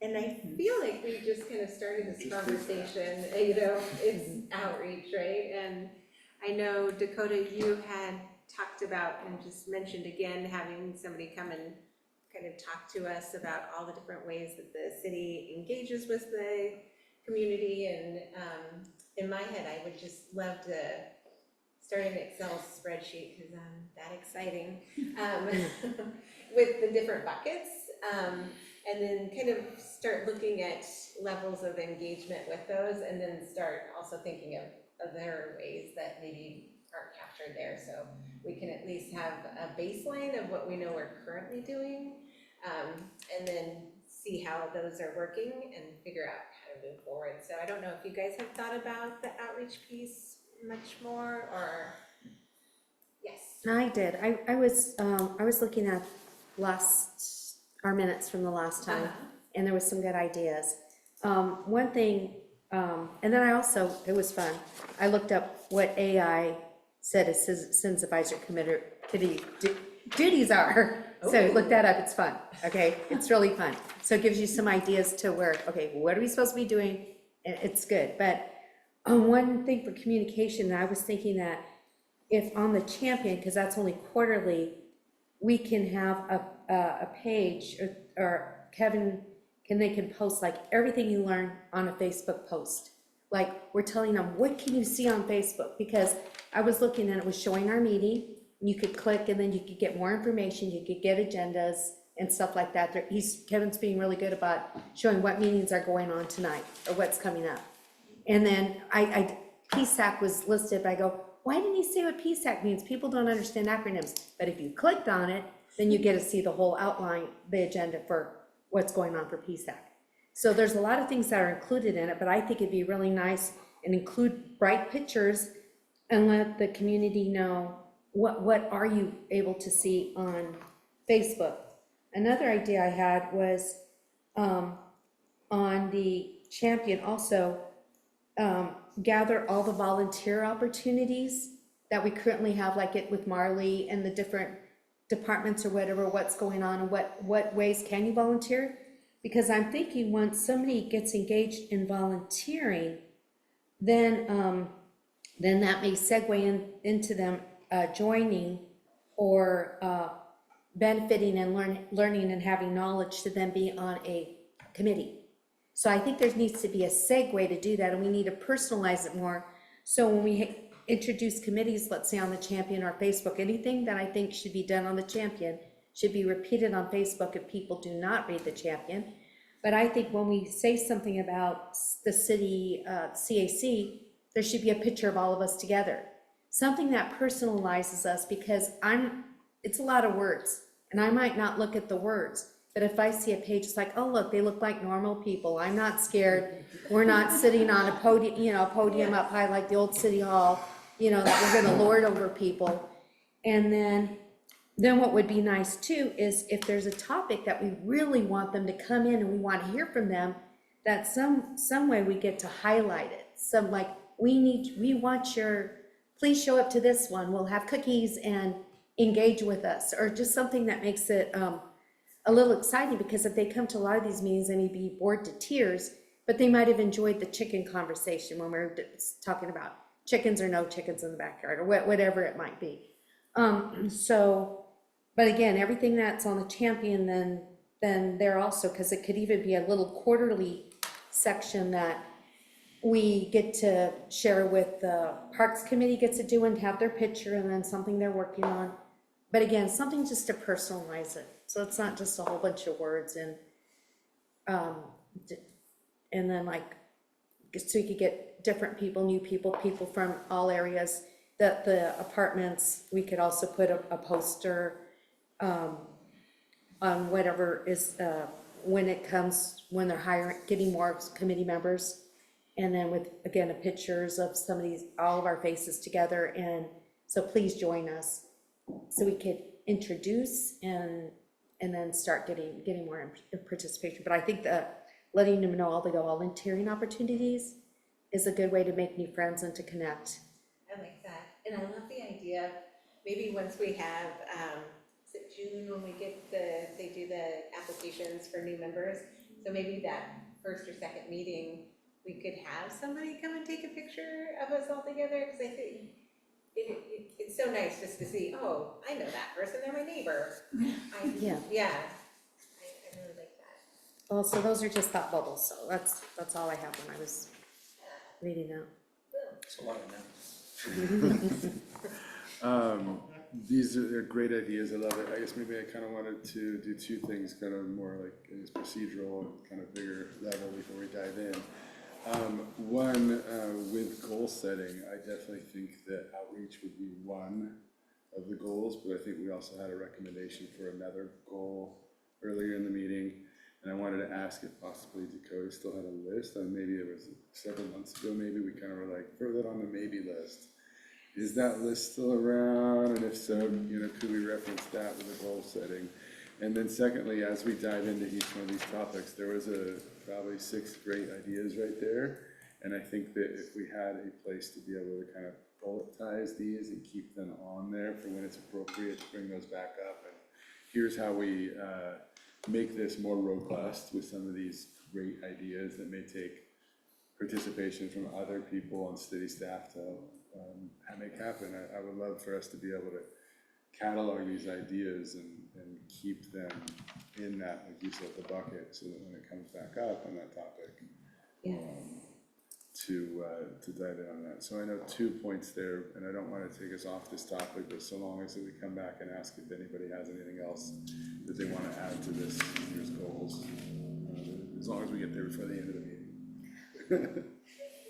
And I feel like we just kind of started this conversation, you know, it's outreach, right? And I know Dakota, you had talked about and just mentioned again, having somebody come and kind of talk to us about all the different ways that the city engages with the community. And in my head, I would just love to start an Excel spreadsheet, because I'm that exciting, with the different buckets. And then kind of start looking at levels of engagement with those, and then start also thinking of other ways that maybe aren't captured there. So we can at least have a baseline of what we know we're currently doing, and then see how those are working and figure out how to move forward. So I don't know if you guys have thought about the outreach piece much more, or, yes. I did. I was looking at our minutes from the last time, and there was some good ideas. One thing, and then I also, it was fun, I looked up what AI said a Citizens Advisory Committee duties are. So look that up, it's fun, okay? It's really fun. So it gives you some ideas to where, okay, what are we supposed to be doing? And it's good. But one thing for communication, I was thinking that if on the champion, because that's only quarterly, we can have a page, or Kevin, they can post like everything you learn on a Facebook post. Like, we're telling them, what can you see on Facebook? Because I was looking and it was showing our meeting, and you could click and then you could get more information, you could get agendas and stuff like that. Kevin's being really good about showing what meetings are going on tonight or what's coming up. And then PSAC was listed, but I go, why didn't he say what PSAC means? People don't understand acronyms. But if you clicked on it, then you get to see the whole outline, the agenda for what's going on for PSAC. So there's a lot of things that are included in it, but I think it'd be really nice and include bright pictures and let the community know what are you able to see on Facebook. Another idea I had was on the champion also, gather all the volunteer opportunities that we currently have, like it with Marley and the different departments or whatever, what's going on and what ways can you volunteer? Because I'm thinking once somebody gets engaged in volunteering, then that may segue into them joining or benefiting and learning and having knowledge to then be on a committee. So I think there needs to be a segue to do that, and we need to personalize it more. So when we introduce committees, let's say on the champion or Facebook, anything that I think should be done on the champion should be repeated on Facebook if people do not read the champion. But I think when we say something about the city CAC, there should be a picture of all of us together. Something that personalizes us, because it's a lot of words, and I might not look at the words. But if I see a page, it's like, oh, look, they look like normal people. I'm not scared. We're not sitting on a podium up high like the old city hall, that we're gonna lord over people. And then what would be nice too is if there's a topic that we really want them to come in and we want to hear from them, that some way we get to highlight it. Some like, please show up to this one. We'll have cookies and engage with us, or just something that makes it, a little exciting, because if they come to a lot of these meetings, they may be bored to tears, but they might have enjoyed the chicken conversation when we were talking about chickens or no chickens in the backyard, or whatever it might be. But again, everything that's on the champion, then there also, because it could even be a little quarterly section that we get to share with the Parks Committee gets to do and have their picture, and then something they're working on. But again, something just to personalize it. So it's not just a whole bunch of words and then like, so you could get different people, new people from all areas. That the apartments, we could also put a poster on whatever is, when they're getting more committee members. And then with, again, pictures of all of our faces together, and So please join us so we could introduce and then start getting more participation. But I think that letting them know all the volunteering opportunities is a good way to make new friends and to connect. I like that, and I love the idea of maybe once we have, is it June when we get they do the applications for new members? So maybe that first or second meeting, we could have somebody come and take a picture of us all together, because I think it's so nice just to see, oh, I know that person, they're my neighbor. Yeah. Yeah, I really like that. Well, so those are just thought bubbles, so that's all I have when I was reading that. It's a lot of numbers. These are great ideas, I love it. I guess maybe I kind of wanted to do two things, kind of more like, I guess, procedural and kind of bigger level before we dive in. One, with goal setting, I definitely think that outreach would be one of the goals, but I think we also had a recommendation for another goal earlier in the meeting. And I wanted to ask if possibly Dakota still had a list, and maybe it was several months ago, maybe we kind of were like, throw that on the maybe list. Is that list still around? And if so, could we reference that with a goal setting? And then secondly, as we dive into each one of these topics, there was probably 6 great ideas right there. And I think that if we had a place to be able to kind of bulletize these and keep them on there for when it's appropriate to bring those back up. And here's how we make this more robust with some of these great ideas that may take participation from other people and city staff to make happen. I would love for us to be able to catalog these ideas and keep them in that, like you said, the bucket, so that when it comes back up on that topic, to dive in on that. So I know 2 points there, and I don't want to take us off this topic, but so long as we come back and ask if anybody has anything else that they want to add to this year's goals, as long as we get there before the end of the meeting.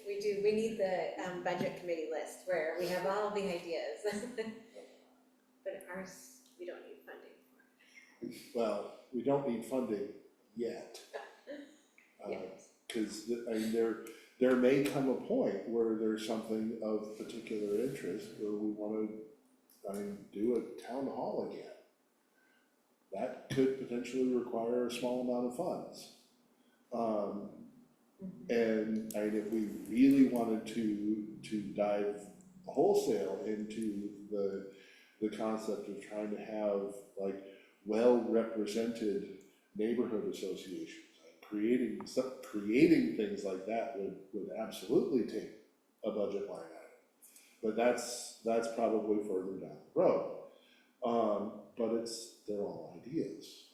We need the budget committee list where we have all the ideas. But ours, we don't need funding for. Well, we don't need funding yet. Because, I mean, there may come a point where there's something of particular interest where we want to, do a town hall again. That could potentially require a small amount of funds. And if we really wanted to dive wholesale into the concept of trying to have like well-represented neighborhood associations, creating things like that would absolutely take a budget line item. But that's probably further down the road. But they're all ideas.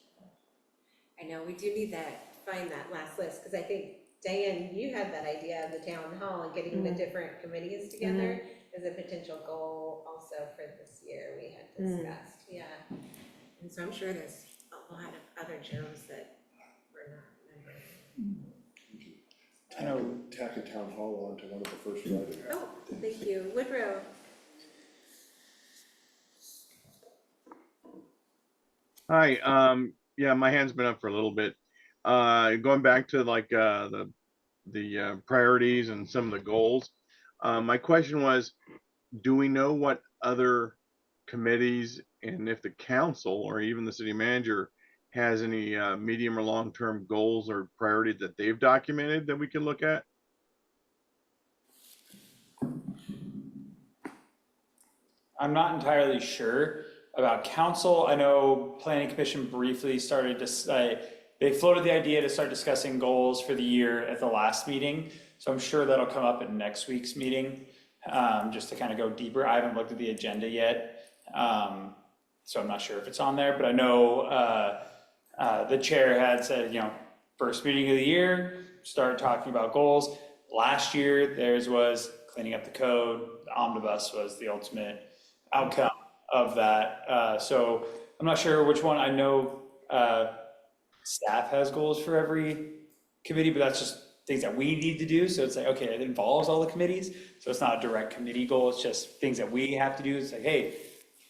I know, we do need find that last list, because I think, Diane, you had that idea of the town hall and getting the different committees together as a potential goal also for this year we had discussed, yeah. And so I'm sure there's a lot of other gems that we're not remembering. Tack a town hall onto one of the first items. Oh, thank you. Woodrow? Hi, yeah, my hand's been up for a little bit. Going back to like the priorities and some of the goals. My question was, do we know what other committees, and if the council or even the city manager has any medium or long-term goals or priorities that they've documented that we can look at? I'm not entirely sure about council. I know planning commission briefly started to they floated the idea to start discussing goals for the year at the last meeting. So I'm sure that'll come up at next week's meeting, just to kind of go deeper. I haven't looked at the agenda yet, so I'm not sure if it's on there, but I know the chair had said, first meeting of the year, start talking about goals. Last year, theirs was cleaning up the code. The omnibus was the ultimate outcome of that. So I'm not sure which one. I know staff has goals for every committee, but that's just things that we need to do. So it's like, okay, it involves all the committees. So it's not a direct committee goal. It's just things that we have to do. It's like, hey,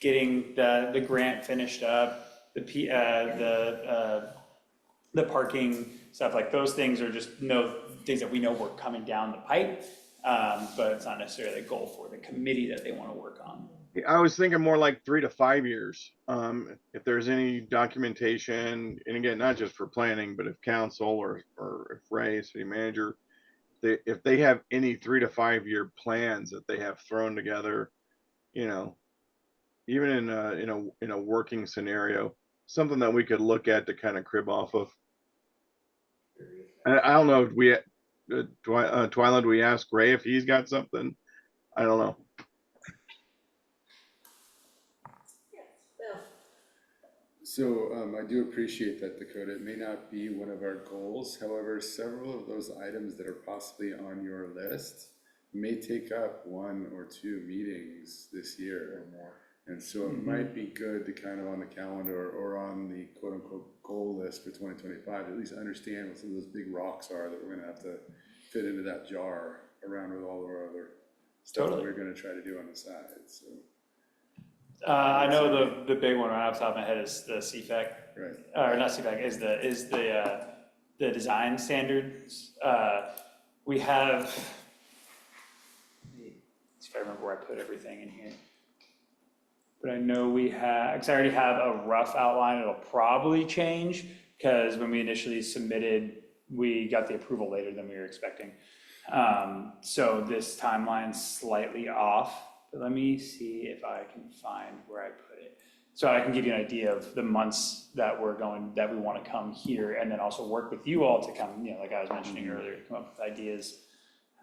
getting the grant finished up, the parking stuff, like those things are just things that we know we're coming down the pipe. But it's not necessarily a goal for the committee that they want to work on. I was thinking more like 3 to 5 years. If there's any documentation, and again, not just for planning, but if council or if Ray, city manager, if they have any 3 to 5 year plans that they have thrown together, you know, even in a working scenario, something that we could look at to kind of crib off of. I don't know if Twyla, do we ask Ray if he's got something? I don't know. Well, So I do appreciate that, Dakota. It may not be one of our goals. However, several of those items that are possibly on your list may take up 1 or 2 meetings this year. And so it might be good to kind of on the calendar or on the quote unquote goal list for 2025, at least understand what some of those big rocks are that we're gonna have to fit into that jar around with all of our other stuff that Totally. we're gonna try to do on the side, so. I know the big one right off the top of my head is the CFAC, Right. or not CFAC, is the design standards. We have, see if I remember where I put everything in here. But I know we have, because I already have a rough outline, it'll probably change, because when we initially submitted, we got the approval later than we were expecting. So this timeline's slightly off, but let me see if I can find where I put it. So I can give you an idea of the months that that we want to come here, and then also work with you all to come, like I was mentioning earlier, come up with ideas.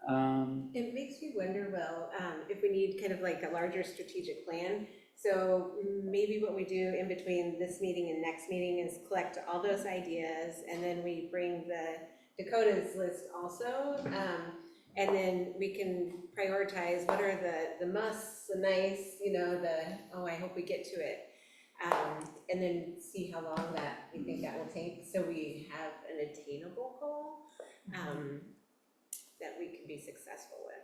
it makes me wonder, Will, if we need kind of like a larger strategic plan. So maybe what we do in between this meeting and next meeting is collect all those ideas, and then we bring the Dakota's list also. And then we can prioritize what are the musts, the nice, I hope we get to it. And then see how long that we think that will take, so we have an attainable goal, that we can be successful with.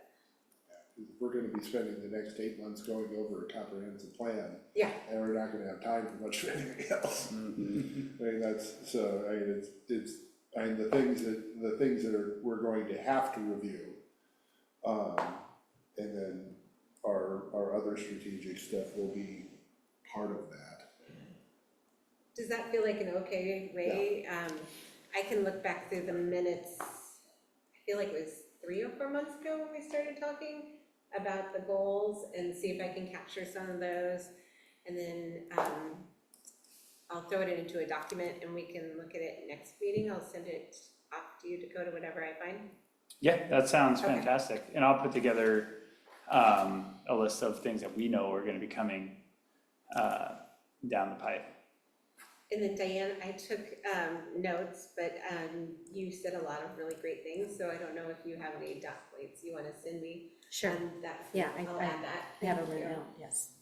We're gonna be spending the next 8 months going over a comprehensive plan. Yeah. And we're not gonna have time for much of anything else. I mean, the things that we're going to have to review. And then our other strategic stuff will be part of that. Does that feel like an okay way? I can look back through the minutes. I feel like it was 3 or 4 months ago when we started talking about the goals, and see if I can capture some of those. And then I'll throw it into a document and we can look at it next meeting. I'll send it off to you, Dakota, whatever I find. Yeah, that sounds Okay. fantastic. And I'll put together a list of things that we know are gonna be coming down the pipe. And then Diane, I took notes, but you said a lot of really great things, so I don't know if you have any dot points you want to send me. Sure. That, Yeah, I'll I add that. have it Thank you. written out, yes.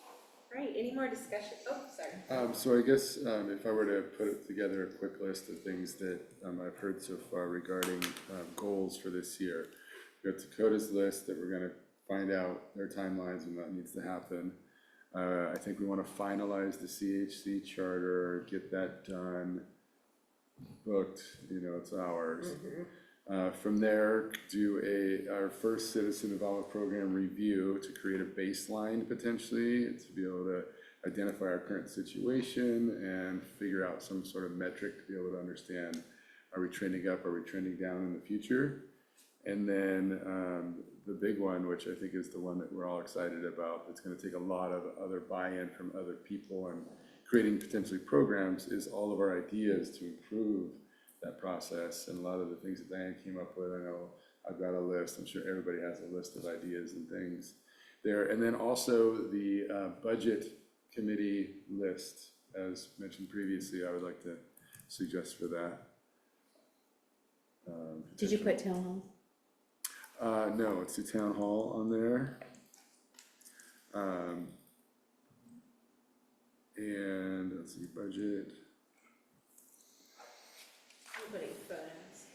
All right, any more discussion? Oh, sorry. So I guess if I were to put together a quick list of things that I've heard so far regarding goals for this year. We've got Dakota's list that we're gonna find out their timelines and what needs to happen. I think we wanna finalize the CHC charter, get that done, booked, it's ours. From there, do our first citizen involvement program review to create a baseline potentially, to be able to identify our current situation and figure out some sort of metric to be able to understand, are we trending up, are we trending down in the future? And then the big one, which I think is the one that we're all excited about, it's gonna take a lot of other buy-in from other people and creating potentially programs, is all of our ideas to improve that process. And a lot of the things that Diane came up with, I know I've got a list, I'm sure everybody has a list of ideas and things there. And then also the budget committee list, as mentioned previously, I would like to suggest for that. Did you put town hall? No, it's the town hall on there. And let's see, budget. I'm putting photos.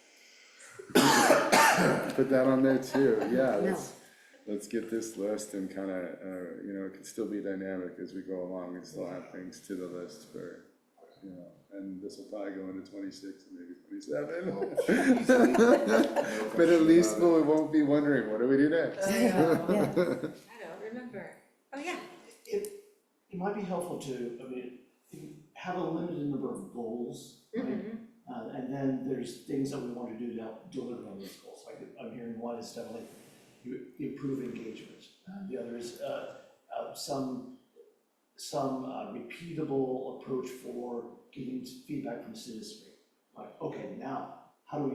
Put that on there too, yeah, No. let's get this list and kind of, it can still be dynamic as we go along and still have things to the list for you know, and this will probably go into 26 and maybe Oh, 27. But at least we won't be wondering, what do we do next? I don't remember. Oh, yeah. It might be helpful to, I mean, have a limited number of goals, right? And then there's things that we want to do to help deliver on those goals. Like I'm hearing one is definitely improve engagement. The other is some repeatable approach for getting feedback from citizenry. Like, okay, now how do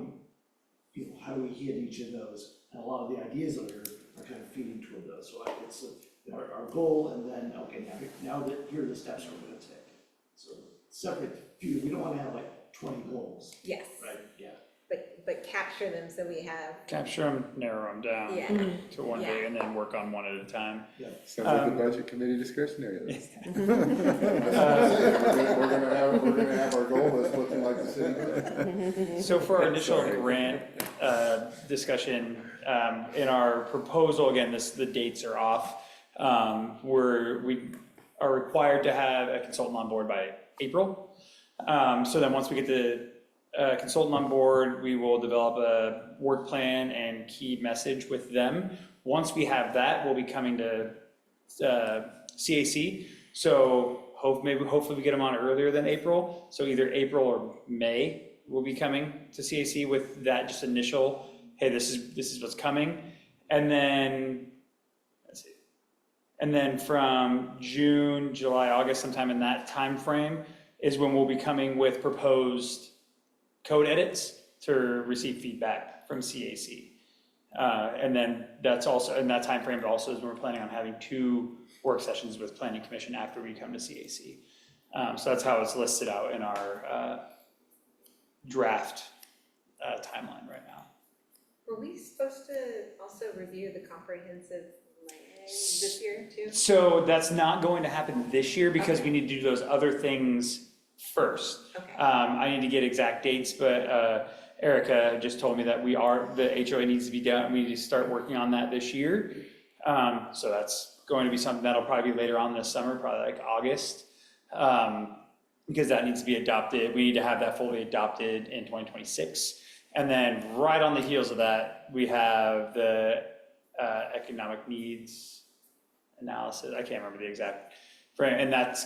we hit each of those? And a lot of the ideas that are kind of feeding toward those. So it's our goal, and then okay, now that here are the steps we're going to take. So separate few. We don't want to have like 20 goals. Yes. Right. Yeah. But capture them so we have. Capture them, narrow them down Yeah. to one day, and then work on one at a time. Sounds like the budget committee discretionary list. We're gonna have our goal list looking like the city budget. So for our initial grant discussion, in our proposal, again, the dates are off. We are required to have a consultant on board by April. So then once we get the consultant on board, we will develop a work plan and key message with them. Once we have that, we'll be coming to CAC. So hopefully we get them on earlier than April. So either April or May, we'll be coming to CAC with that just initial, hey, this is what's coming. And then, let's see. And then from June, July, August, sometime in that time frame is when we'll be coming with proposed code edits to receive feedback from CAC. And then that's also, in that time frame, also is when we're planning on having 2 work sessions with Planning Commission after we come to CAC. So that's how it's listed out in our draft timeline right now. Were we supposed to also review the comprehensive plan this year too? So that's not going to happen this year because we need to do those other things first. Okay. I need to get exact dates, but Erica just told me that the HOA needs to be done. We need to start working on that this year. So that's going to be something that'll probably be later on this summer, probably like August. Because that needs to be adopted. We need to have that fully adopted in 2026. And then right on the heels of that, we have the economic needs analysis. I can't remember the exact frame. And that's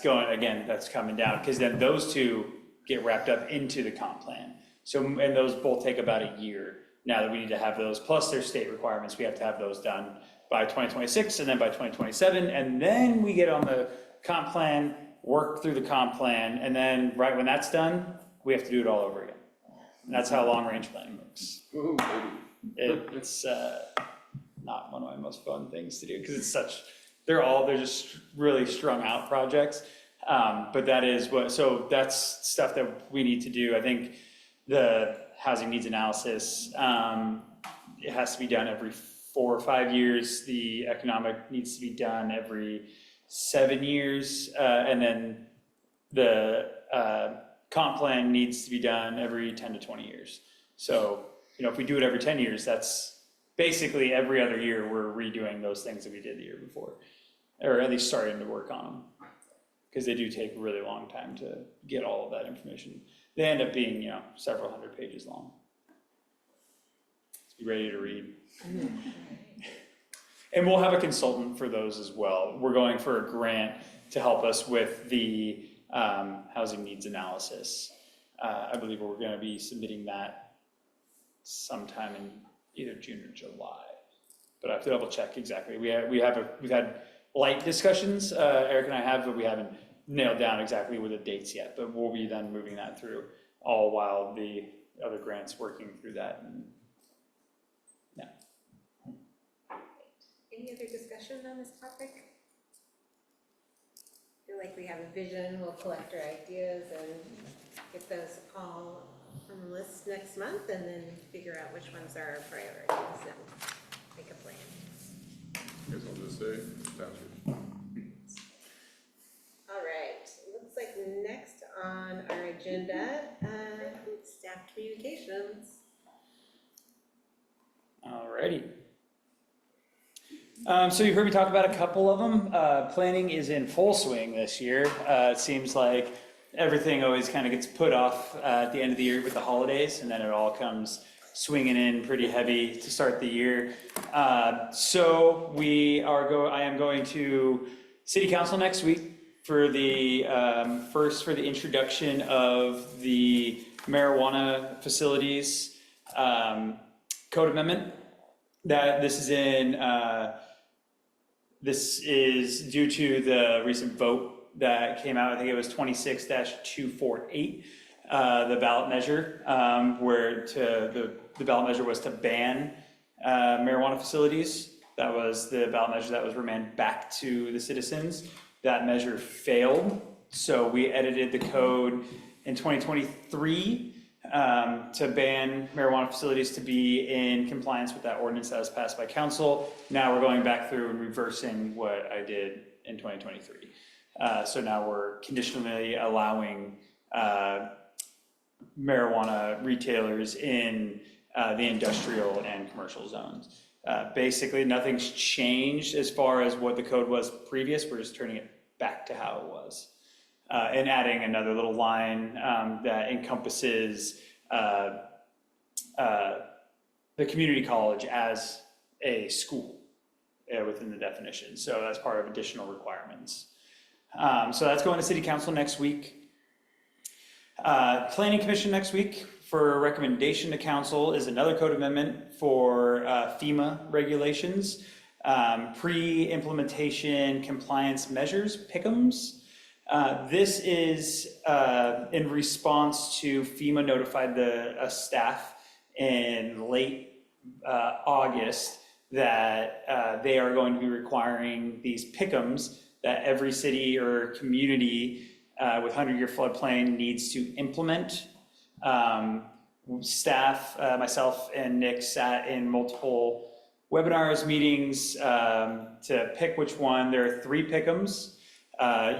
coming down because then those 2 get wrapped up into the comp plan. So, and those both take about a year now that we need to have those, plus their state requirements. We have to have those done by 2026 and then by 2027. And then we get on the comp plan, work through the comp plan. And then right when that's done, we have to do it all over again. And that's how long range planning works. Ooh, baby. It's not one of my most fun things to do because they're just really strung out projects. But that is so that's stuff that we need to do. I think the housing needs analysis, it has to be done every 4 or 5 years. The economic needs to be done every 7 years. And then the comp plan needs to be done every 10 to 20 years. So, if we do it every 10 years, that's basically every other year we're redoing those things that we did the year before, or at least starting to work on them. Because they do take a really long time to get all of that information. They end up being, several hundred pages long. Let's be ready to read. And we'll have a consultant for those as well. We're going for a grant to help us with the housing needs analysis. I believe we're going to be submitting that sometime in either June or July. But I have to double check exactly. We've had light discussions, Eric and I have, but we haven't nailed down exactly with the dates yet. But we'll be then moving that through all while the other grants working through that. And, yeah. Any other discussion on this topic? Feel like we have a vision, we'll collect our ideas and get those all on the list next month and then figure out which ones are our priorities and make a plan. I guess I'll just say, sounds good. All right, looks like next on our agenda, staff communications. Alrighty. So you've heard me talk about a couple of them. Planning is in full swing this year. It seems like everything always kind of gets put off at the end of the year with the holidays, and then it all comes swinging in pretty heavy to start the year. So I am going to City Council next week for the for the introduction of the marijuana facilities code amendment. This is due to the recent vote that came out. I think it was 26-248, the ballot measure, where the ballot measure was to ban marijuana facilities. That was the ballot measure that was remanded back to the citizens. That measure failed, so we edited the code in 2023 to ban marijuana facilities to be in compliance with that ordinance that was passed by council. Now we're going back through and reversing what I did in 2023. So now we're conditionally allowing marijuana retailers in the industrial and commercial zones. Basically, nothing's changed as far as what the code was previous. We're just turning it back to how it was. And adding another little line that encompasses the community college as a school within the definition. So that's part of additional requirements. So that's going to City Council next week. Planning Commission next week for recommendation to council is another code amendment for FEMA regulations, pre-implementation compliance measures, PICMs. This is in response to FEMA notified the staff in late August that they are going to be requiring these PICMs that every city or community with 100-year floodplain needs to implement. Staff, myself and Nick sat in multiple webinars, meetings to pick which one. There are 3 PICMs.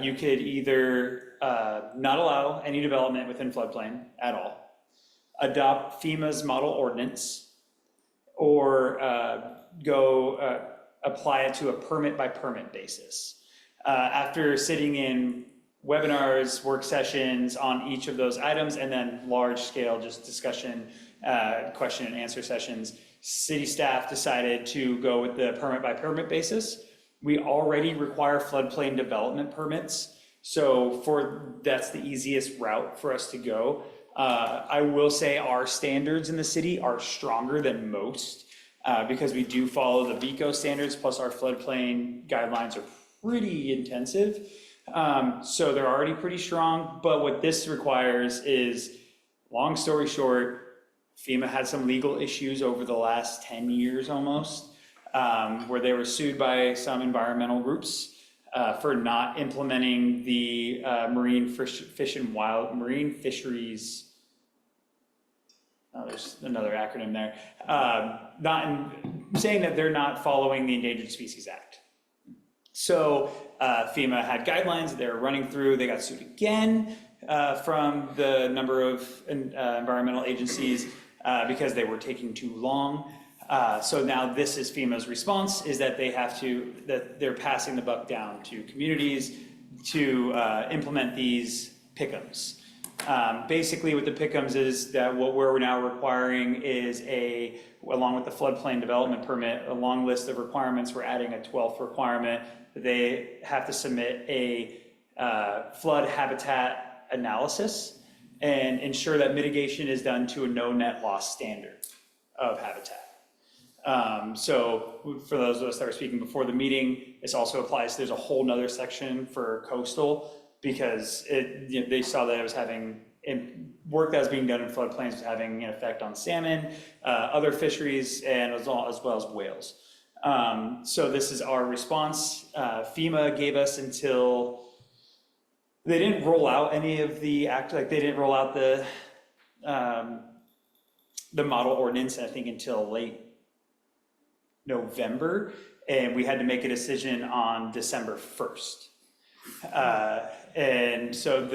You could either not allow any development within floodplain at all, adopt FEMA's model ordinance, or apply it to a permit by permit basis. After sitting in webinars, work sessions on each of those items, and then large scale just discussion, question and answer sessions, city staff decided to go with the permit by permit basis. We already require floodplain development permits, so that's the easiest route for us to go. I will say our standards in the city are stronger than most because we do follow the VECO standards, plus our floodplain guidelines are pretty intensive. So they're already pretty strong, but what this requires is, long story short, FEMA had some legal issues over the last 10 years almost, where they were sued by some environmental groups for not implementing the marine fisheries. Oh, there's another acronym there. Saying that they're not following the Endangered Species Act. So FEMA had guidelines that they were running through. They got sued again from the number of environmental agencies because they were taking too long. So now this is FEMA's response, is that they're passing the buck down to communities to implement these PICMs. Basically what the PICMs is that what we're now requiring is along with the floodplain development permit, a long list of requirements. We're adding a 12th requirement. They have to submit a flood habitat analysis and ensure that mitigation is done to a no net loss standard of habitat. So for those of us that were speaking before the meeting, this also applies. There's a whole nother section for coastal because they saw that it was having work that was being done in floodplains was having an effect on salmon, other fisheries, and as well as whales. So this is our response. FEMA gave us until they didn't roll out any of the they didn't roll out the model ordinance, I think, until late November, and we had to make a decision on December 1st. And so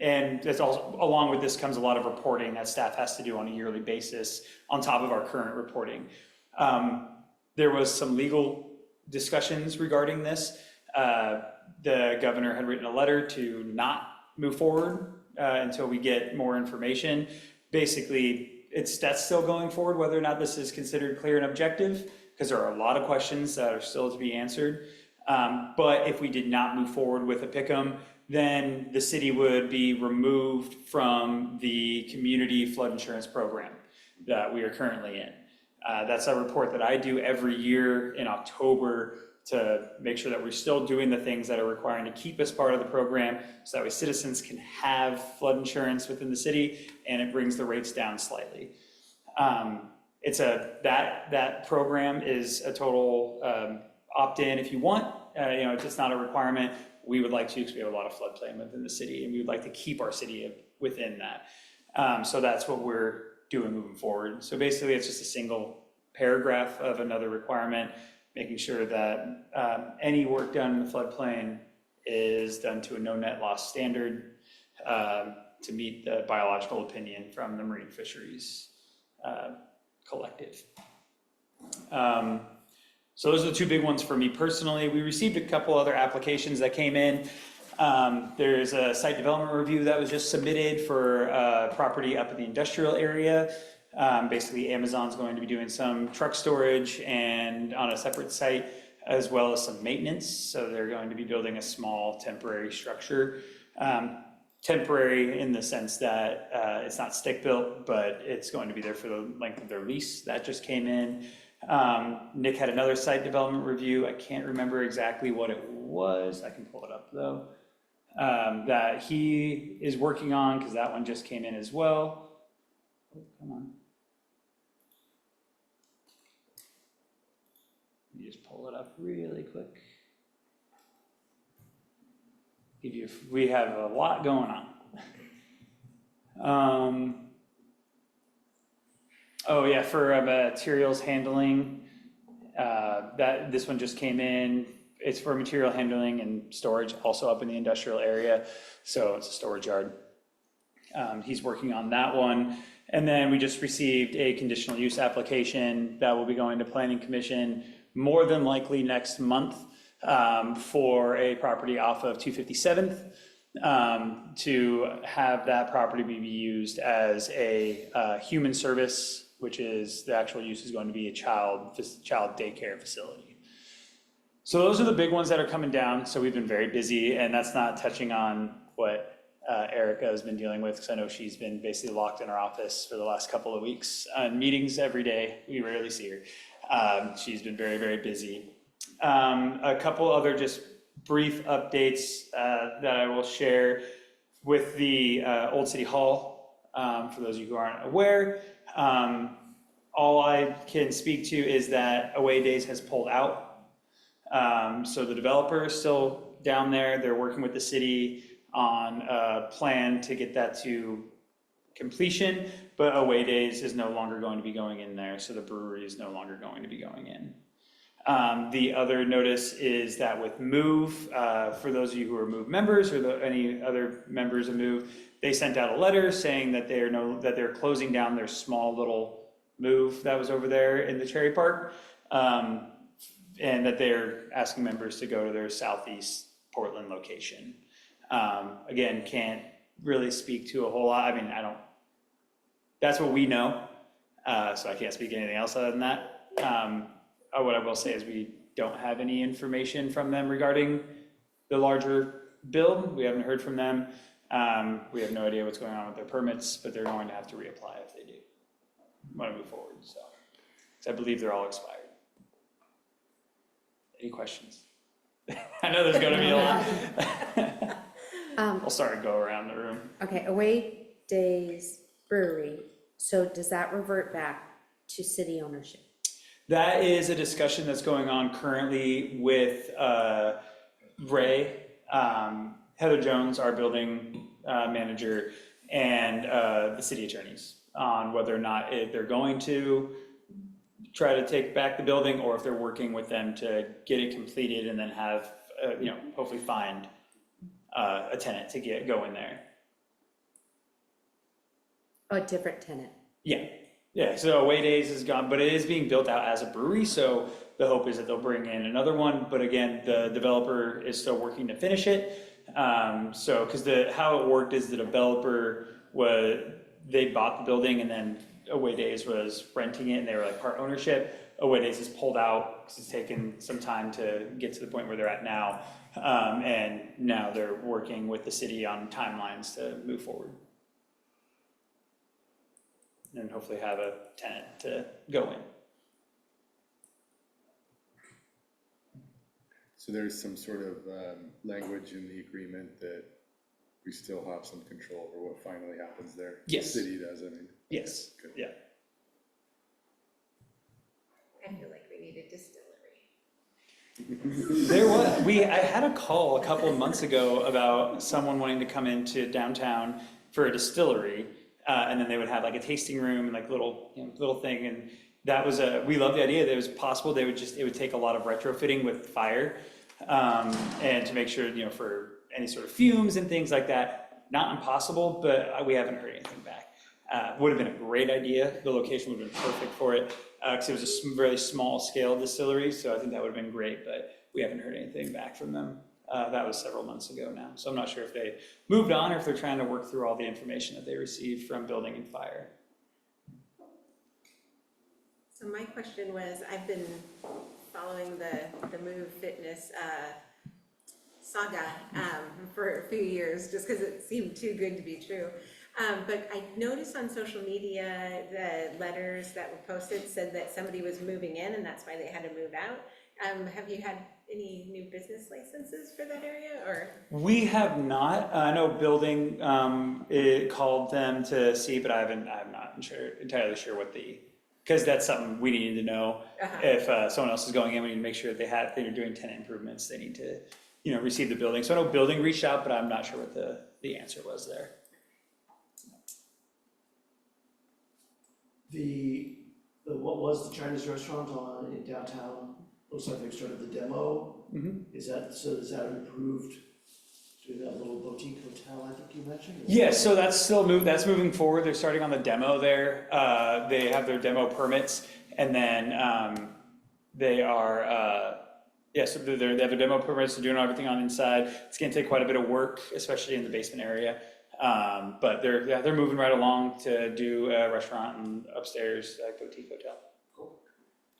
and it's also, along with this comes a lot of reporting that staff has to do on a yearly basis on top of our current reporting. There was some legal discussions regarding this. The governor had written a letter to not move forward until we get more information. Basically, that's still going forward, whether or not this is considered clear and objective, because there are a lot of questions that are still to be answered. But if we did not move forward with a pick'em, then the city would be removed from the community flood insurance program that we are currently in. That's a report that I do every year in October to make sure that we're still doing the things that are required to keep us part of the program, so that way citizens can have flood insurance within the city, and it brings the rates down slightly. That program is a total opt-in if you want. It's not a requirement. We would like to, because we have a lot of floodplain within the city, and we would like to keep our city within that. So that's what we're doing moving forward. So basically, it's just a single paragraph of another requirement, making sure that any work done in the floodplain is done to a no net loss standard to meet the biological opinion from the Marine Fisheries Collective. So those are the two big ones for me personally. We received a couple other applications that came in. There's a site development review that was just submitted for property up in the industrial area. Basically, Amazon's going to be doing some truck storage and on a separate site, as well as some maintenance. So they're going to be building a small temporary structure. Temporary in the sense that it's not stick-built, but it's going to be there for the length of their lease. That just came in. Nick had another site development review. I can't remember exactly what it was. I can pull it up though. That he is working on, because that one just came in as well. Oh, come on. Let me just pull it up really quick. We have a lot going on. Oh yeah, for materials handling, this one just came in. It's for material handling and storage, also up in the industrial area. So it's a storage yard. He's working on that one. And then we just received a conditional use application that will be going to Planning Commission more than likely next month for a property off of 257th. To have that property be used as a human service, which is the actual use is going to be a child daycare facility. So those are the big ones that are coming down. So we've been very busy, and that's not touching on what Erica has been dealing with, because I know she's been basically locked in her office for the last couple of weeks on meetings every day. We rarely see her. She's been very, very busy. A couple other just brief updates that I will share with the Old City Hall. For those of you who aren't aware, all I can speak to is that Away Days has pulled out. So the developer is still down there. They're working with the city on a plan to get that to completion, but Away Days is no longer going to be going in there. So the brewery is no longer going to be going in. The other notice is that with Move, for those of you who are Move members or any other members of Move, they sent out a letter saying that they're closing down their small little Move that was over there in the Cherry Park, and that they're asking members to go to their Southeast Portland location. Again, can't really speak to a whole lot. I mean, that's what we know, so I can't speak anything else other than that. What I will say is we don't have any information from them regarding the larger build. We haven't heard from them. We have no idea what's going on with their permits, but they're going to have to reapply if they do want to move forward. So I believe they're all expired. Any questions? I know there's going to be a lot. I'll start and go around the room. Okay, Away Days Brewery, so does that revert back to city ownership? That is a discussion that's going on currently with Ray, Heather Jones, our building manager, and the city attorneys on whether or not they're going to try to take back the building, or if they're working with them to get it completed and then have, hopefully find a tenant to go in there. Oh, a different tenant. Yeah, so Away Days is gone, but it is being built out as a brewery, so the hope is that they'll bring in another one, but again, the developer is still working to finish it. So, because how it worked is the developer they bought the building and then Away Days was renting it and they were like part ownership. Away Days is pulled out because it's taken some time to get to the point where they're at now. And now they're working with the city on timelines to move forward. And hopefully have a tenant to go in. So there's some sort of language in the agreement that we still have some control over what finally happens there? Yes. The city does, I mean. Yes, Good. yeah. I feel like we need a distillery. I had a call a couple of months ago about someone wanting to come into downtown for a distillery. And then they would have like a tasting room and like little thing. And that was we loved the idea that it was possible. It would take a lot of retrofitting with fire. And to make sure, for any sort of fumes and things like that, not impossible, but we haven't heard anything back. Would have been a great idea. The location would have been perfect for it, because it was a very small scale distillery. So I think that would have been great, but we haven't heard anything back from them. That was several months ago now. So I'm not sure if they moved on or if they're trying to work through all the information that they received from building and fire. So my question was, I've been following the Move Fitness saga for a few years, just because it seemed too good to be true. But I noticed on social media, the letters that were posted said that somebody was moving in and that's why they had to move out. Have you had any new business licenses for that area, or? We have not. I know building it called them to see, but I'm not entirely sure because that's something we needed to know. If someone else is going in, we need to make sure that they're doing tenant improvements, they need to, receive the building. So I know building reached out, but I'm not sure what the answer was there. What was the Chinese restaurant in downtown? Looks like they've started the demo. Mm-hmm. Is that improved to that little boutique hotel I think you mentioned? Yeah, so that's moving forward. They're starting on the demo there. They have their demo permits, and then they are, so they have their demo permits, they're doing everything on inside. It's gonna take quite a bit of work, especially in the basement area. But they're moving right along to do a restaurant and upstairs boutique hotel. Cool.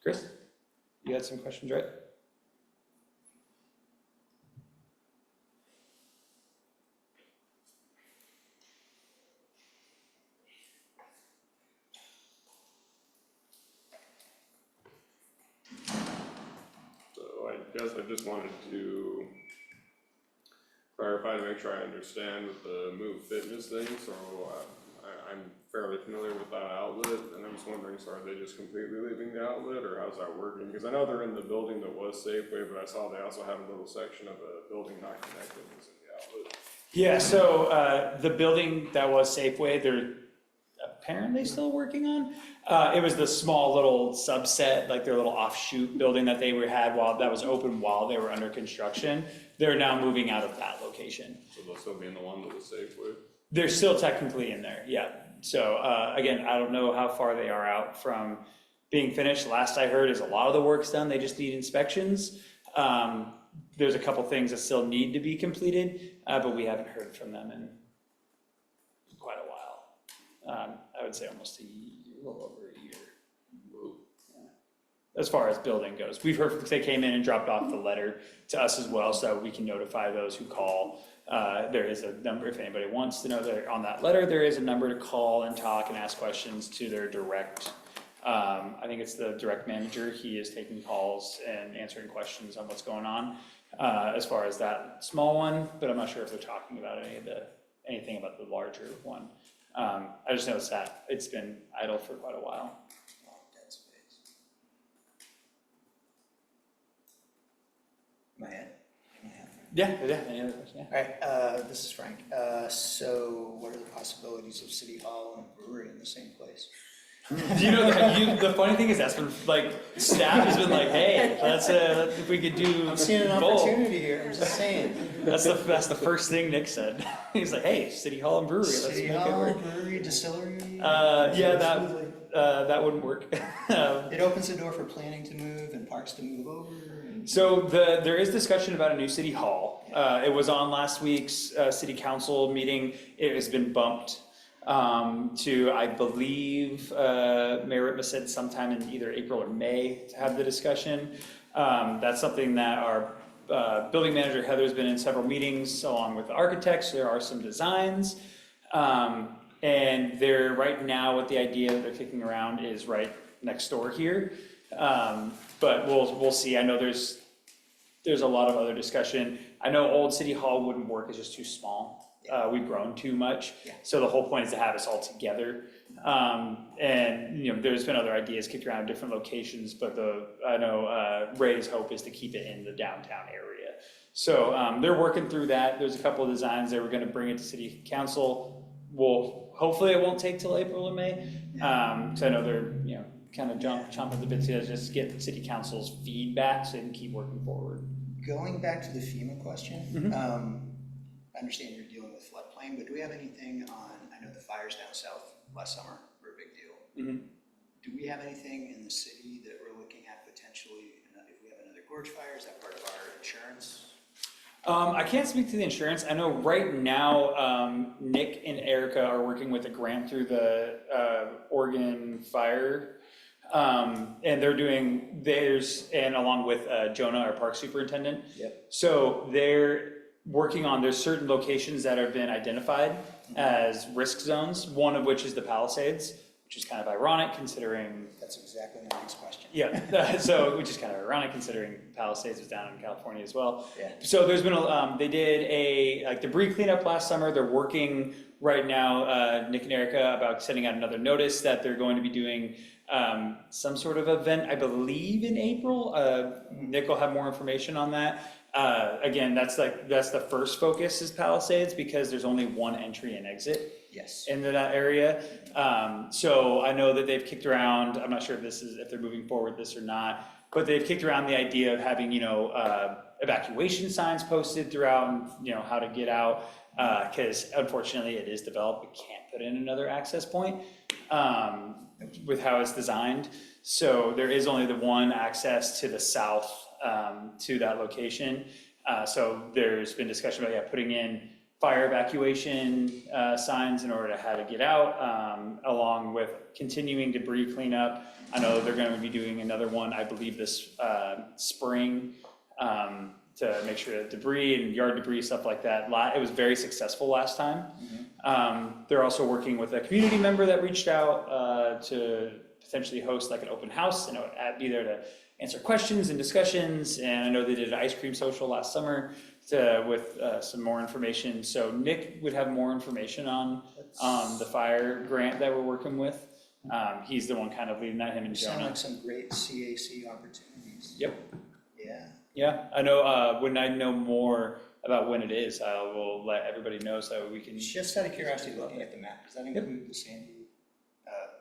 Chris, you had some questions, right? So I guess I just wanted to clarify to make sure I understand with the Move Fitness thing. So I'm fairly familiar with that outlet, and I'm just wondering, so are they just completely leaving the outlet, or how's that working? Because I know they're in the building that was Safeway, but I saw they also had a little section of a building not connected that's in the outlet. Yeah, so the building that was Safeway, they're apparently still working on. It was the small little subset, like their little offshoot building that they had that was open while they were under construction. They're now moving out of that location. So they'll still be in the one that was Safeway? They're still technically in there, yeah. So again, I don't know how far they are out from being finished. Last I heard is a lot of the work's done, they just need inspections. There's a couple things that still need to be completed, but we haven't heard from them in quite a while. I would say almost a little over a year. Yeah. As far as building goes, we've heard they came in and dropped off the letter to us as well, so we can notify those who call. There is a number, if anybody wants to know, that on that letter, there is a number to call and talk and ask questions to their direct, I think it's the direct manager. He is taking calls and answering questions on what's going on, as far as that small one, but I'm not sure if they're talking about anything about the larger one. I just noticed that it's been idle for quite a while. Dead space. Am I at? Yeah, any other questions? Yeah. All right, this is Frank. So what are the possibilities of City Hall and brewery in the same place? Do you know the funny thing is that's been like staff has been like, hey, let's if we could do. I'm seeing an both. opportunity here. I'm just saying. That's the first thing Nick said. He's like, hey, City Hall and brewery. Let's City make it Hall, work. brewery, distillery. Yeah, that wouldn't work. It opens the door for planning to move and parks to move over and. So there is discussion about a new city hall. It was on last week's city council meeting. It has been bumped to, I believe, Mayor Ritma said sometime in either April or May to have the discussion. That's something that our building manager Heather's been in several meetings along with the architects. There are some designs. And they're right now what the idea that they're kicking around is right next door here. But we'll see. I know there's a lot of other discussion. I know old City Hall wouldn't work, it's just too small. We've grown too much. Yeah. So the whole point is to have us all together. And you know, there's been other ideas kicked around in different locations, but I know Ray's hope is to keep it in the downtown area. So they're working through that. There's a couple of designs. They were gonna bring it to City Council. Hopefully it won't take till April or May. So I know they're, you know, kind of chomping at the bit to just get City Council's feedback so they can keep working forward. Going back to the FEMA question, Mhm. I understand you're dealing with floodplain, but do we have anything on, I know the fires down south last summer were a big deal. Mhm. Do we have anything in the city that we're looking at potentially, if we have another gorge fire, is that part of our insurance? I can't speak to the insurance. I know right now, Nick and Erica are working with a grant through the Oregon Fire. And they're doing theirs, and along with Jonah, our park superintendent. Yep. So they're working on, there's certain locations that have been identified as risk zones, one of which is the Palisades, which is kind of ironic considering. That's exactly my next question. Yeah, so, which is kind of ironic considering Palisades was down in California as well. Yeah. So there's been they did a debris cleanup last summer. They're working right now, Nick and Erica, about sending out another notice that they're going to be doing some sort of event, I believe in April. Nick will have more information on that. Again, that's the first focus is Palisades because there's only one entry and exit. Yes. Into that area. So I know that they've kicked around, I'm not sure if they're moving forward with this or not, but they've kicked around the idea of having, evacuation signs posted throughout and, how to get out. Cause unfortunately it is developed, we can't put in another access point, with how it's designed. So there is only the one access to the south, to that location. So there's been discussion about, putting in fire evacuation signs in order to how to get out, along with continuing debris cleanup. I know they're going to be doing another one, I believe this spring, to make sure that debris and yard debris, stuff like that. It was very successful last time. Mm-hmm. They're also working with a community member that reached out to potentially host like an open house, and be there to answer questions and discussions. And I know they did an ice cream social last summer with some more information. So Nick would have more information on the fire grant that we're working with. He's the one kind of leading that, him and Sound Jonah. like some great CAC opportunities. Yep. Yeah. Yeah, I know, when I know more about when it is, I will let everybody know so we can. Just out of curiosity, looking at the map, does that include the Sandy,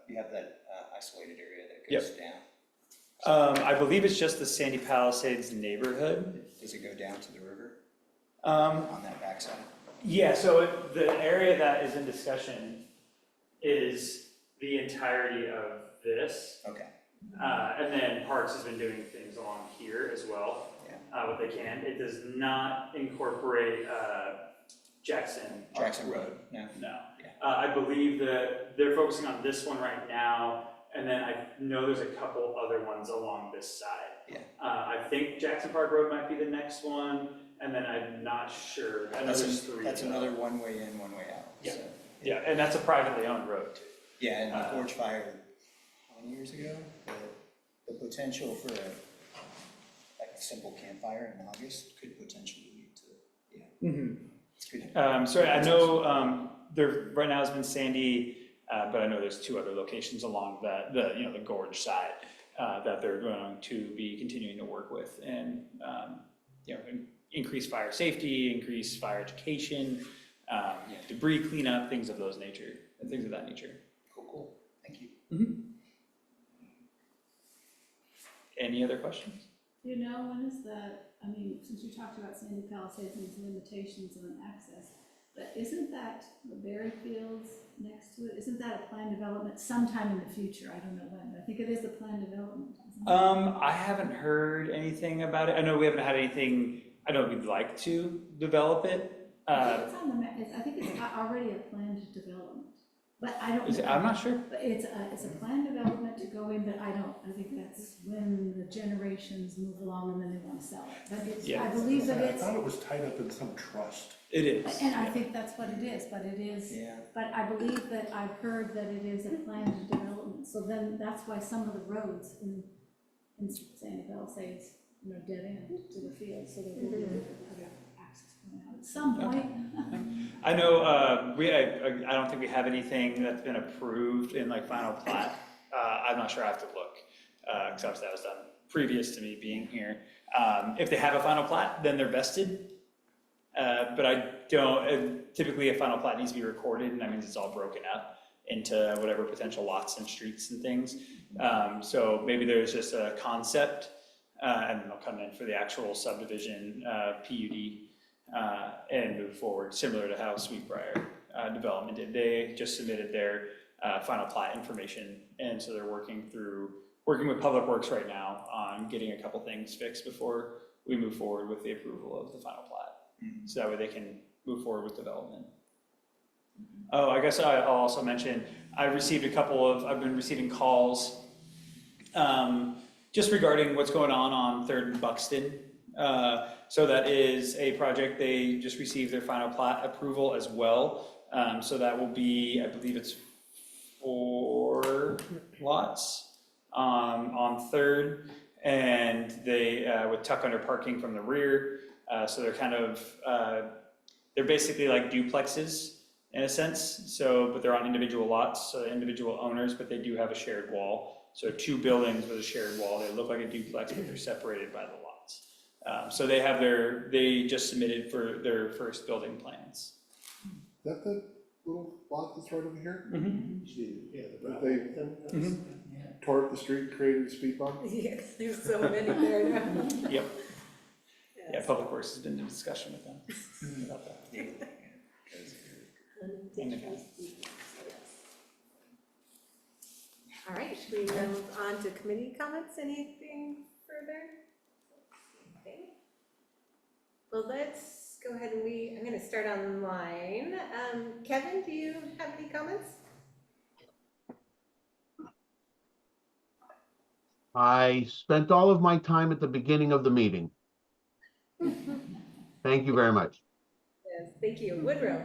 you have that isolated area that goes down? I believe it's just the Sandy Palisades neighborhood. Does it go down to the river Um, on that backside? yeah, so the area that is in discussion is the entirety of this. Okay. And then Parks has been doing things along here as well, what they can. It does not incorporate Jackson Road, no? No. Yeah. I believe that they're focusing on this one right now, and then I know there's a couple other ones along this side. Yeah. I think Jackson Park Road might be the next one, and then I'm not sure. I know there's three. That's another one way in, one way out. Yeah. So. Yeah, and that's a privately owned road too. Yeah, and the Gorge Fire, how many years ago? The potential for a simple campfire in August could potentially lead to, Mm-hmm. Sorry, I know there right now has been Sandy, but I know there's two other locations along the gorge side that they're going to be continuing to work with, and increase fire safety, increase fire education, debris cleanup, things of that nature. Cool. Thank you. Mm-hmm. Any other questions? You know, when is since you talked about Sandy Palisades and its limitations on access, but isn't that the Berry Fields next to it? Isn't that a planned development sometime in the future? I don't know when, but I think it is a planned development. Isn't it? I haven't heard anything about it. I know we haven't had anything, I know we'd like to develop it. I think it's on the, I think it's already a planned development, but I don't. I'm not sure. But it's a planned development to go in, but I think that's when the generations move along and then they want to sell it. But it's, Yeah. I believe that I it's, thought it was tied up in some trust. It is. and I think that's what it is, but it is, Yeah. but I believe that I've heard that it is a planned development. So then that's why some of the roads in Sanibel say it's, dead end to the field, so there will be other access coming out at some point. I know, I don't think we have anything that's been approved in like final plat. I'm not sure, I have to look, because obviously that was done previous to me being here. If they have a final plat, then they're vested. But I don't, typically a final plat needs to be recorded, and that means it's all broken up into whatever potential lots and streets and things. So maybe there's just a concept, and they'll come in for the actual subdivision, PUD, and move forward, similar to how Sweetbriar Development did. They just submitted their final plat information, and so they're working with Public Works right now on getting a couple things fixed before we move forward with the approval of the final plat. So that way they can move forward with development. Oh, I guess I'll also mention, I've been receiving calls just regarding what's going on 3rd and Buxton. So that is a project, they just received their final plat approval as well. So that will be, I believe it's 4 lots on 3rd, and they would tuck under parking from the rear. So they're kind of, they're basically like duplexes in a sense. So, but they're on individual lots, so individual owners, but they do have a shared wall. So 2 buildings with a shared wall. They look like a duplex, but they're separated by the lots. So they just submitted for their first building plans. Is that the little lot that's right over here? Yeah, the That gravel. they tore up the street and created a speed bump? Yeah, there's so many there now. Yep. Yeah, Public Works has been in discussion with them about that. All right, should we move on to committee comments? Anything further? Okay. Well, let's go ahead and I'm gonna start online. Kevin, do you have any comments? I spent all of my time at the beginning of the meeting. Thank you very much. Yes, thank you. Woodrow?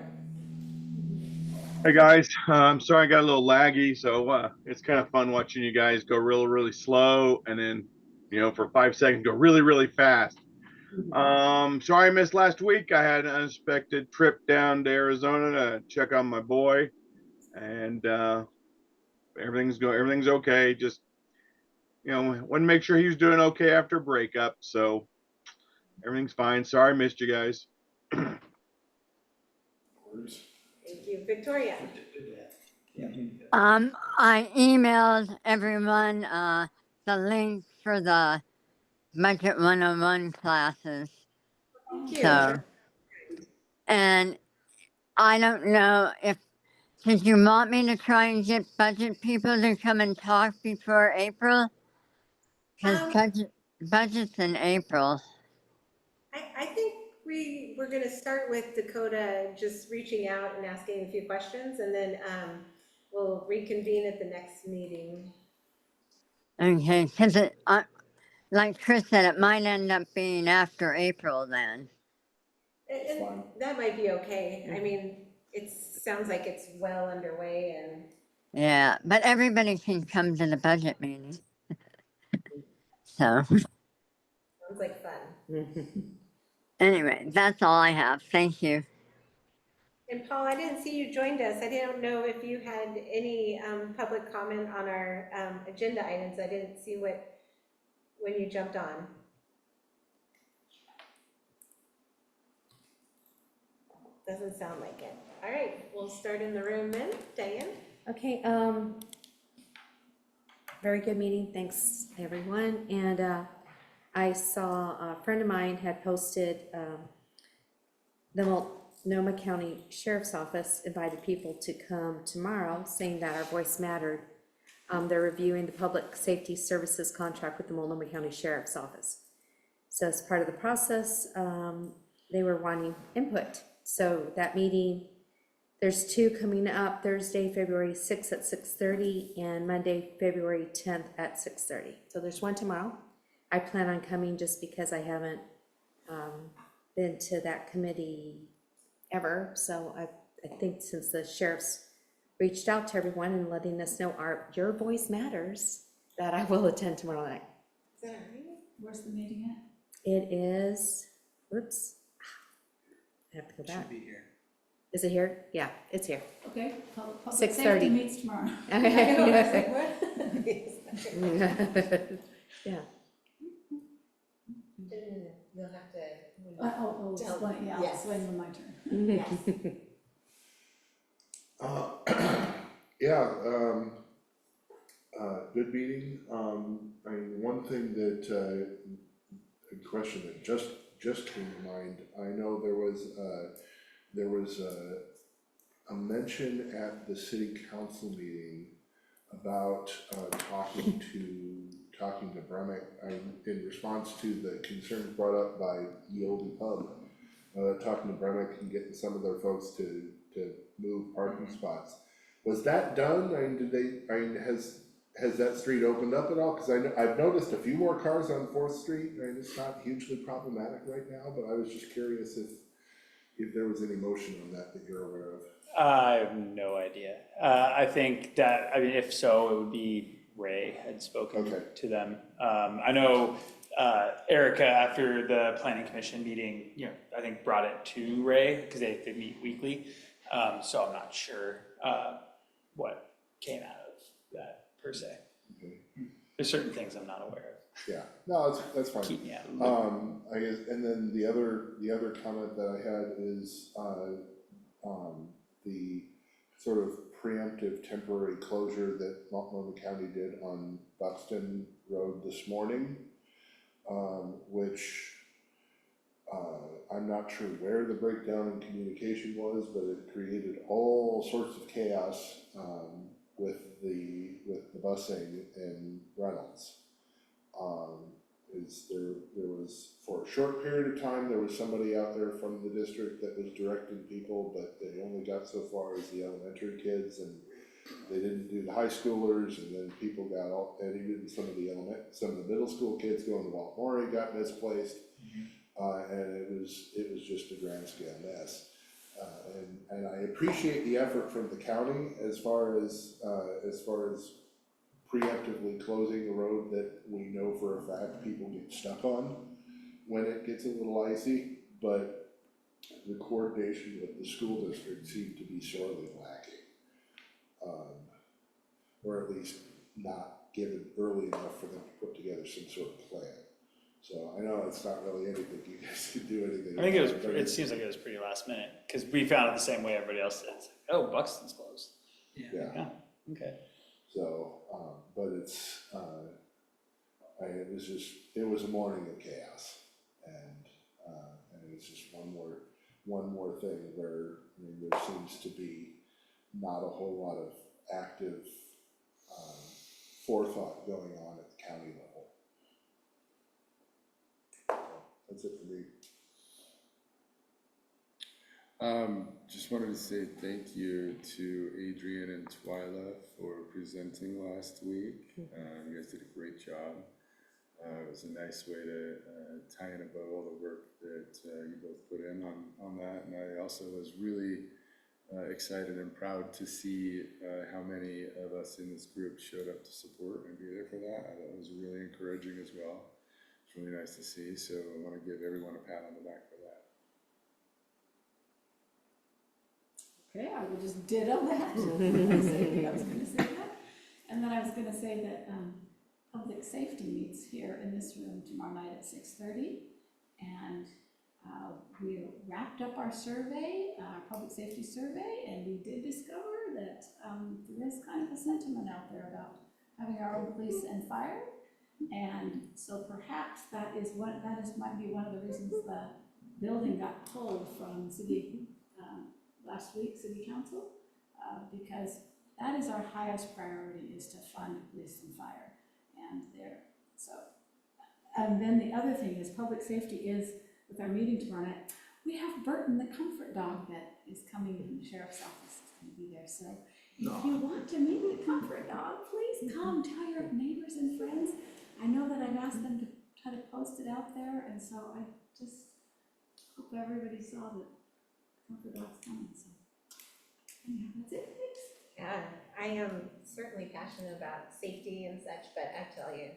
Hey guys, I'm sorry I got a little laggy, so it's kind of fun watching you guys go really, really slow, and then, for 5 seconds go really, really fast. Sorry I missed last week. I had an unexpected trip down to Arizona to check on my boy, and everything's okay. Just want to make sure he was doing okay after a breakup, so everything's fine. Sorry I missed you guys. Thank you. Victoria? I emailed everyone the link for the Budget 101 classes. Thank you. So, and I don't know did you want me to try and get budget people to come and talk before April? Because budget's in April. I think we're gonna start with Dakota just reaching out and asking a few questions, and then we'll reconvene at the next meeting. Okay, because like Chris said, it might end up being after April then. And that might be okay. I mean, it sounds like it's well underway and. Yeah, but everybody can come to the budget meeting. So. Sounds like fun. Anyway, that's all I have. Thank you. And Paul, I didn't see you joined us. I didn't know if you had any public comment on our agenda items. I didn't see when you jumped on. Doesn't sound like it. All right, we'll start in the room then. Diane? Okay, very good meeting, thanks everyone, and I saw a friend of mine had posted the Sonoma County Sheriff's Office invited people to come tomorrow, saying that our voice mattered. They're reviewing the public safety services contract with the Multnomah County Sheriff's Office. So as part of the process, they were wanting input. So that meeting, there's two coming up, Thursday, February 6th at 6:30, and Monday, February 10th at 6:30. So there's one tomorrow. I plan on coming just because I haven't been to that committee ever. So I think since the sheriff's reached out to everyone and letting us know your voice matters, that I will attend tomorrow night. Is that right? Where's the meeting at? It is, whoops, I have to go It back. should be here. Is it here? Yeah, it's here. Okay, public 6:30. safety meets tomorrow. I know, I was like, what? Yeah. You'll have to. Explain, yeah, I'll Yes. explain when my turn. Yes. Yeah, good meeting. I mean, one thing that, a question that just came to mind, I know there was a mention at the city council meeting about, talking to Bremick, in response to the concerns brought up by Yield Pub, talking to Bremick and getting some of their folks to move parking spots. Was that done? I mean, has that street opened up at all? Cause I've noticed a few more cars on 4th Street, and it's not hugely problematic right now, but I was just curious if there was any motion on that you're aware of. I have no idea. I think that, I mean, if so, it would be Ray had spoken to them. I know Erica, after the planning commission meeting, I think brought it to Ray, because they meet weekly. So I'm not sure what came out of that per se. Okay. There's certain things I'm not aware of. Yeah, no, that's fine. Keep me out of the loop. I guess, and then the other comment that I had is, the sort of preemptive temporary closure that Multnomah County did on Buxton Road this morning, which, I'm not sure where the breakdown in communication was, but it created all sorts of chaos, with the busing in Reynolds. There was, for a short period of time, there was somebody out there from the district that was directing people, but they only got so far as the elementary kids, and they didn't do the high schoolers, and then people got all, and even some of the middle school kids going to Walt Maury got misplaced. And it was just a grand scale mess. And I appreciate the effort from the county as far as preemptively closing a road that we know for a fact people get stuck on when it gets a little icy, but the coordination with the school district seemed to be sorely lacking. Or at least not given early enough for them to put together some sort of plan. So I know it's not really anything you guys can do anything. I think it seems like it was pretty last minute, because we found it the same way everybody else did. It's like, oh, Buxton's closed. Yeah. Okay. So, but it's, it was a morning of chaos, and it's just one more thing where, I mean, there seems to be not a whole lot of active, forethought going on at the county level. That's it for me. Just wanted to say thank you to Adrian and Twyla for presenting last week. You guys did a great job. It was a nice way to tie in a bow all the work that you both put in on that. And I also was really excited and proud to see how many of us in this group showed up to support and be there for that. I thought it was really encouraging as well. It's really nice to see. So I want to give everyone a pat on the back for that. Okay, I will just ditto that. I was gonna say that. And then I was gonna say that public safety meets here in this room tomorrow night at 6:30. And we wrapped up our survey, our public safety survey, and we did discover that there is kind of a sentiment out there about having our own police and fire. And so perhaps might be one of the reasons the building got pulled from city last week, city council, because that is our highest priority, is to fund police and fire. And and then the other thing is public safety is, with our meeting tomorrow night, we have Burton, the comfort dog that is coming from the sheriff's office, is gonna be there. So if you want to meet the comfort dog, please come, tell your neighbors and friends. I know that I've asked them to try to post it out there, and so I just hope everybody saw that comfort dog's coming, so. Anyhow, that's it, thanks. Yeah, I am certainly passionate about safety and such, but I tell you,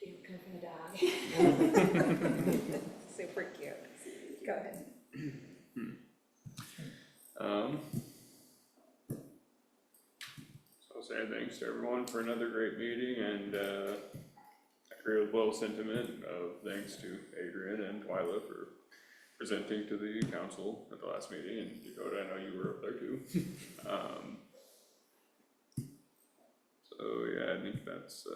you don't come from a dog. Super cute. Go ahead. So I'll say thanks to everyone for another great meeting, and I agree with Will's sentiment of thanks to Adrian and Twyla for presenting to the council at the last meeting, and Dakota, I know you were up there too. So yeah, I think that's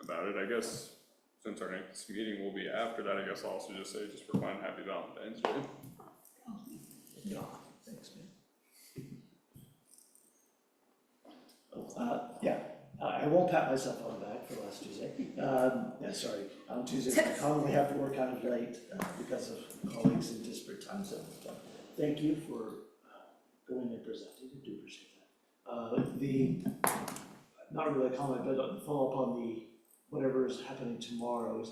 about it. I guess since our next meeting will be after that, I guess I'll also just say just for fun, happy Valentine's Day. Yeah, thanks, man. Yeah, I won't pat myself on the back for last Tuesday. Yeah, sorry, on Tuesdays I commonly have to work kind of late because of colleagues in disparate time zones. But thank you for going and presenting, I do appreciate that. Not really a comment, but a follow up on the whatever is happening tomorrow.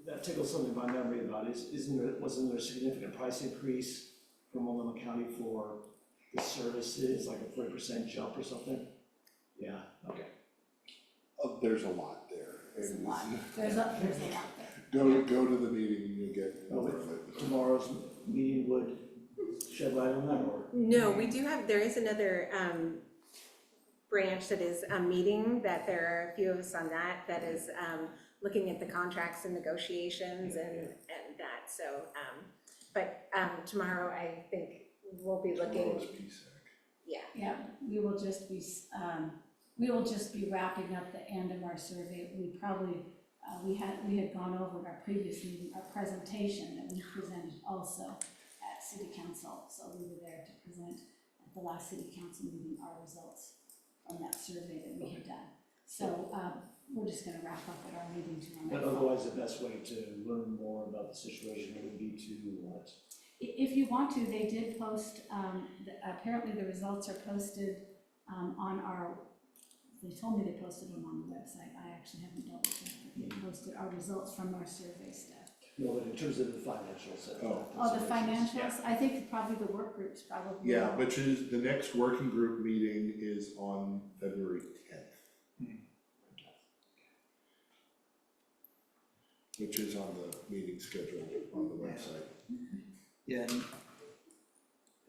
That tickles something in my memory about wasn't there a significant price increase from Multnomah County for the services, like a 40% jump or something? Yeah, okay. There's a lot there. There's a lot there. Go to the meeting and you'll get more of it. Tomorrow's meeting would shed light on that, or? No, we do have, there is another branch that is meeting, that there are a few of us on that is looking at the contracts and negotiations and that, so, but tomorrow I think we'll be looking. Tomorrow's PSAC. Yeah. Yeah, we will just be wrapping up the end of our survey. We probably, we had gone over in our previous meeting, our presentation that we presented also at city council. So we were there to present at the last city council meeting our results from that survey that we had done. So we're just gonna wrap up at our meeting tomorrow night. But otherwise, the best way to learn more about the situation would be to what? If you want to, they did post, apparently the results are posted on our, they told me they posted them on the website. I actually haven't double checked, but they posted our results from our survey stuff. No, but in terms of the financials. Oh, the financials? Yeah. I think probably the work groups probably. Yeah, which is, the next working group meeting is on February 10th. Which is on the meeting schedule on the website. Yeah, and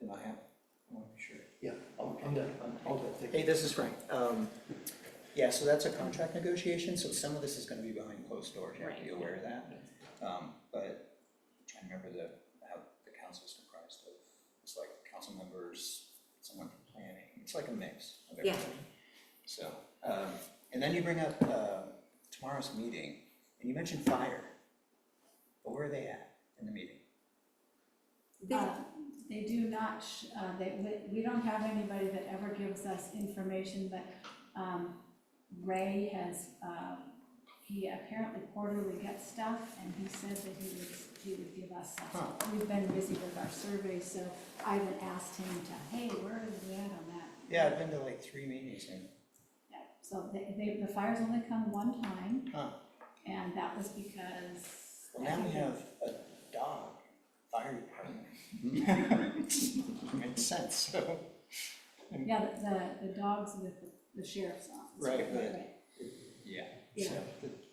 I want to be sure. Yeah, I'm done, I'm done. Thank you. Hey, this is Frank. Yeah, so that's a contract negotiation, so some of this is gonna be behind closed doors, you have to be aware of that. But I'm trying to remember how the council is comprised of, it's like council members, someone from planning, it's like a mix of everything. So, and then you bring up tomorrow's meeting, and you mentioned fire, but where are they at in the meeting? They do not, we don't have anybody that ever gives us information, but Ray has, he apparently quarterly gets stuff, and he said that he would give us stuff. We've been busy with our survey, so I even asked him to, hey, where is we at on that? Yeah, I've been to like 3 meetings and. Yeah, so the fires only come one time, Huh. and that was because. Well, now we have a dog, fire department. Makes sense, so. Yeah, the dogs with the sheriff's office. Right. Yeah. So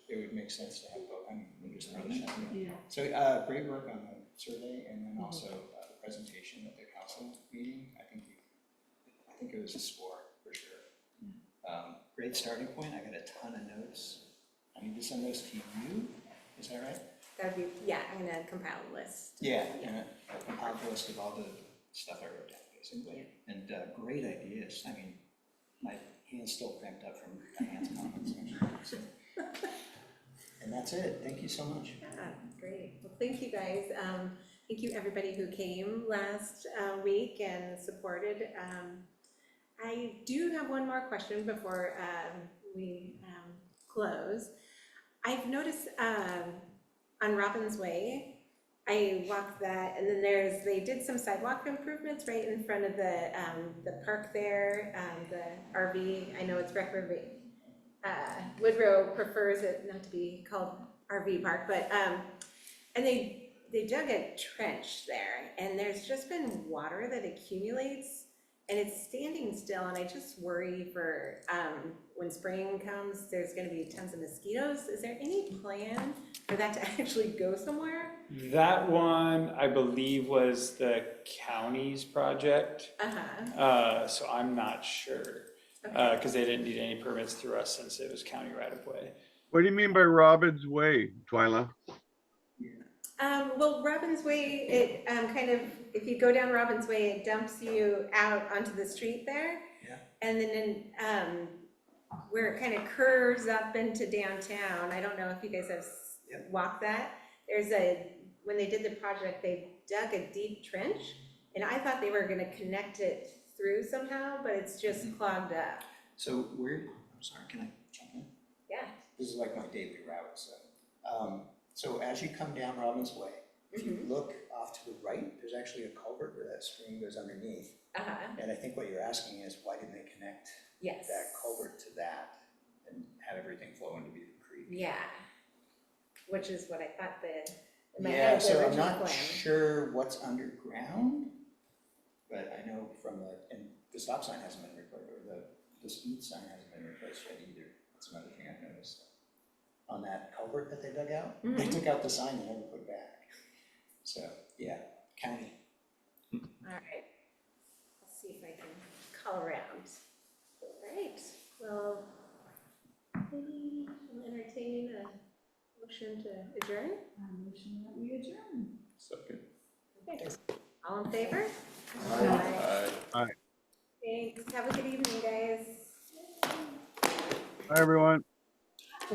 it would make sense to have both, I'm just throwing that out. Yeah. So, great work on the survey, and then also the presentation at the council meeting, I think it was a score, for sure. Great starting point, I got a ton of notes. I need to send those to you, is that right? That would be, yeah, I'm gonna compile a list. Yeah, and I compiled a list of all the stuff I wrote down, basically, and great ideas. I mean, my hand's still cramped up from Diane's comments, actually, so. And that's it, thank you so much. Yeah, great, well, thank you guys. thank you, everybody who came last week and supported. I do have one more question before we close. I've noticed on Robbins Way, I walked that, and then they did some sidewalk improvements right in front of the park there, the RV. I know it's Woodrow prefers it not to be called RV park, but and they dug a trench there, and there's just been water that accumulates, and it's standing still, and I just worry for when spring comes, there's gonna be tons of mosquitoes. Is there any plan for that to actually go somewhere? That one, I believe, was the county's project, so I'm not sure. Okay. Because they didn't need any permits through us since it was county right of way. What do you mean by Robbins Way, Twyla? Well, Robbins Way, it kind of, if you go down Robbins Way, it dumps you out onto the street there. Yeah. And then where it kind of curves up into downtown, I don't know if you guys have walked that. When they did the project, they dug a deep trench, and I thought they were gonna connect it through somehow, but it's just clogged up. So I'm sorry, can I jump in? Yeah. This is like my daily route, so as you come down Robbins Way, if you look off to the right, there's actually a culvert where that stream goes underneath. And I think what you're asking is, why didn't they connect Yes. that culvert to that and have everything flow into Beaver Creek? Yeah. Which is what I thought in my Yeah, head, the so I'm original not plan. sure what's underground, but I know and the stop sign hasn't been replaced, or the speed sign hasn't been replaced yet either. That's another thing I've noticed. On that culvert that they dug out, they took out the sign and never put it back. So, yeah, county. All right. Let's see if I can call around. All right, well, maybe I'll entertain a motion to adjourn. Motion that we adjourn. Second. Okay. All in favor? Aye. Thanks. Have a good evening, guys. Hi, everyone.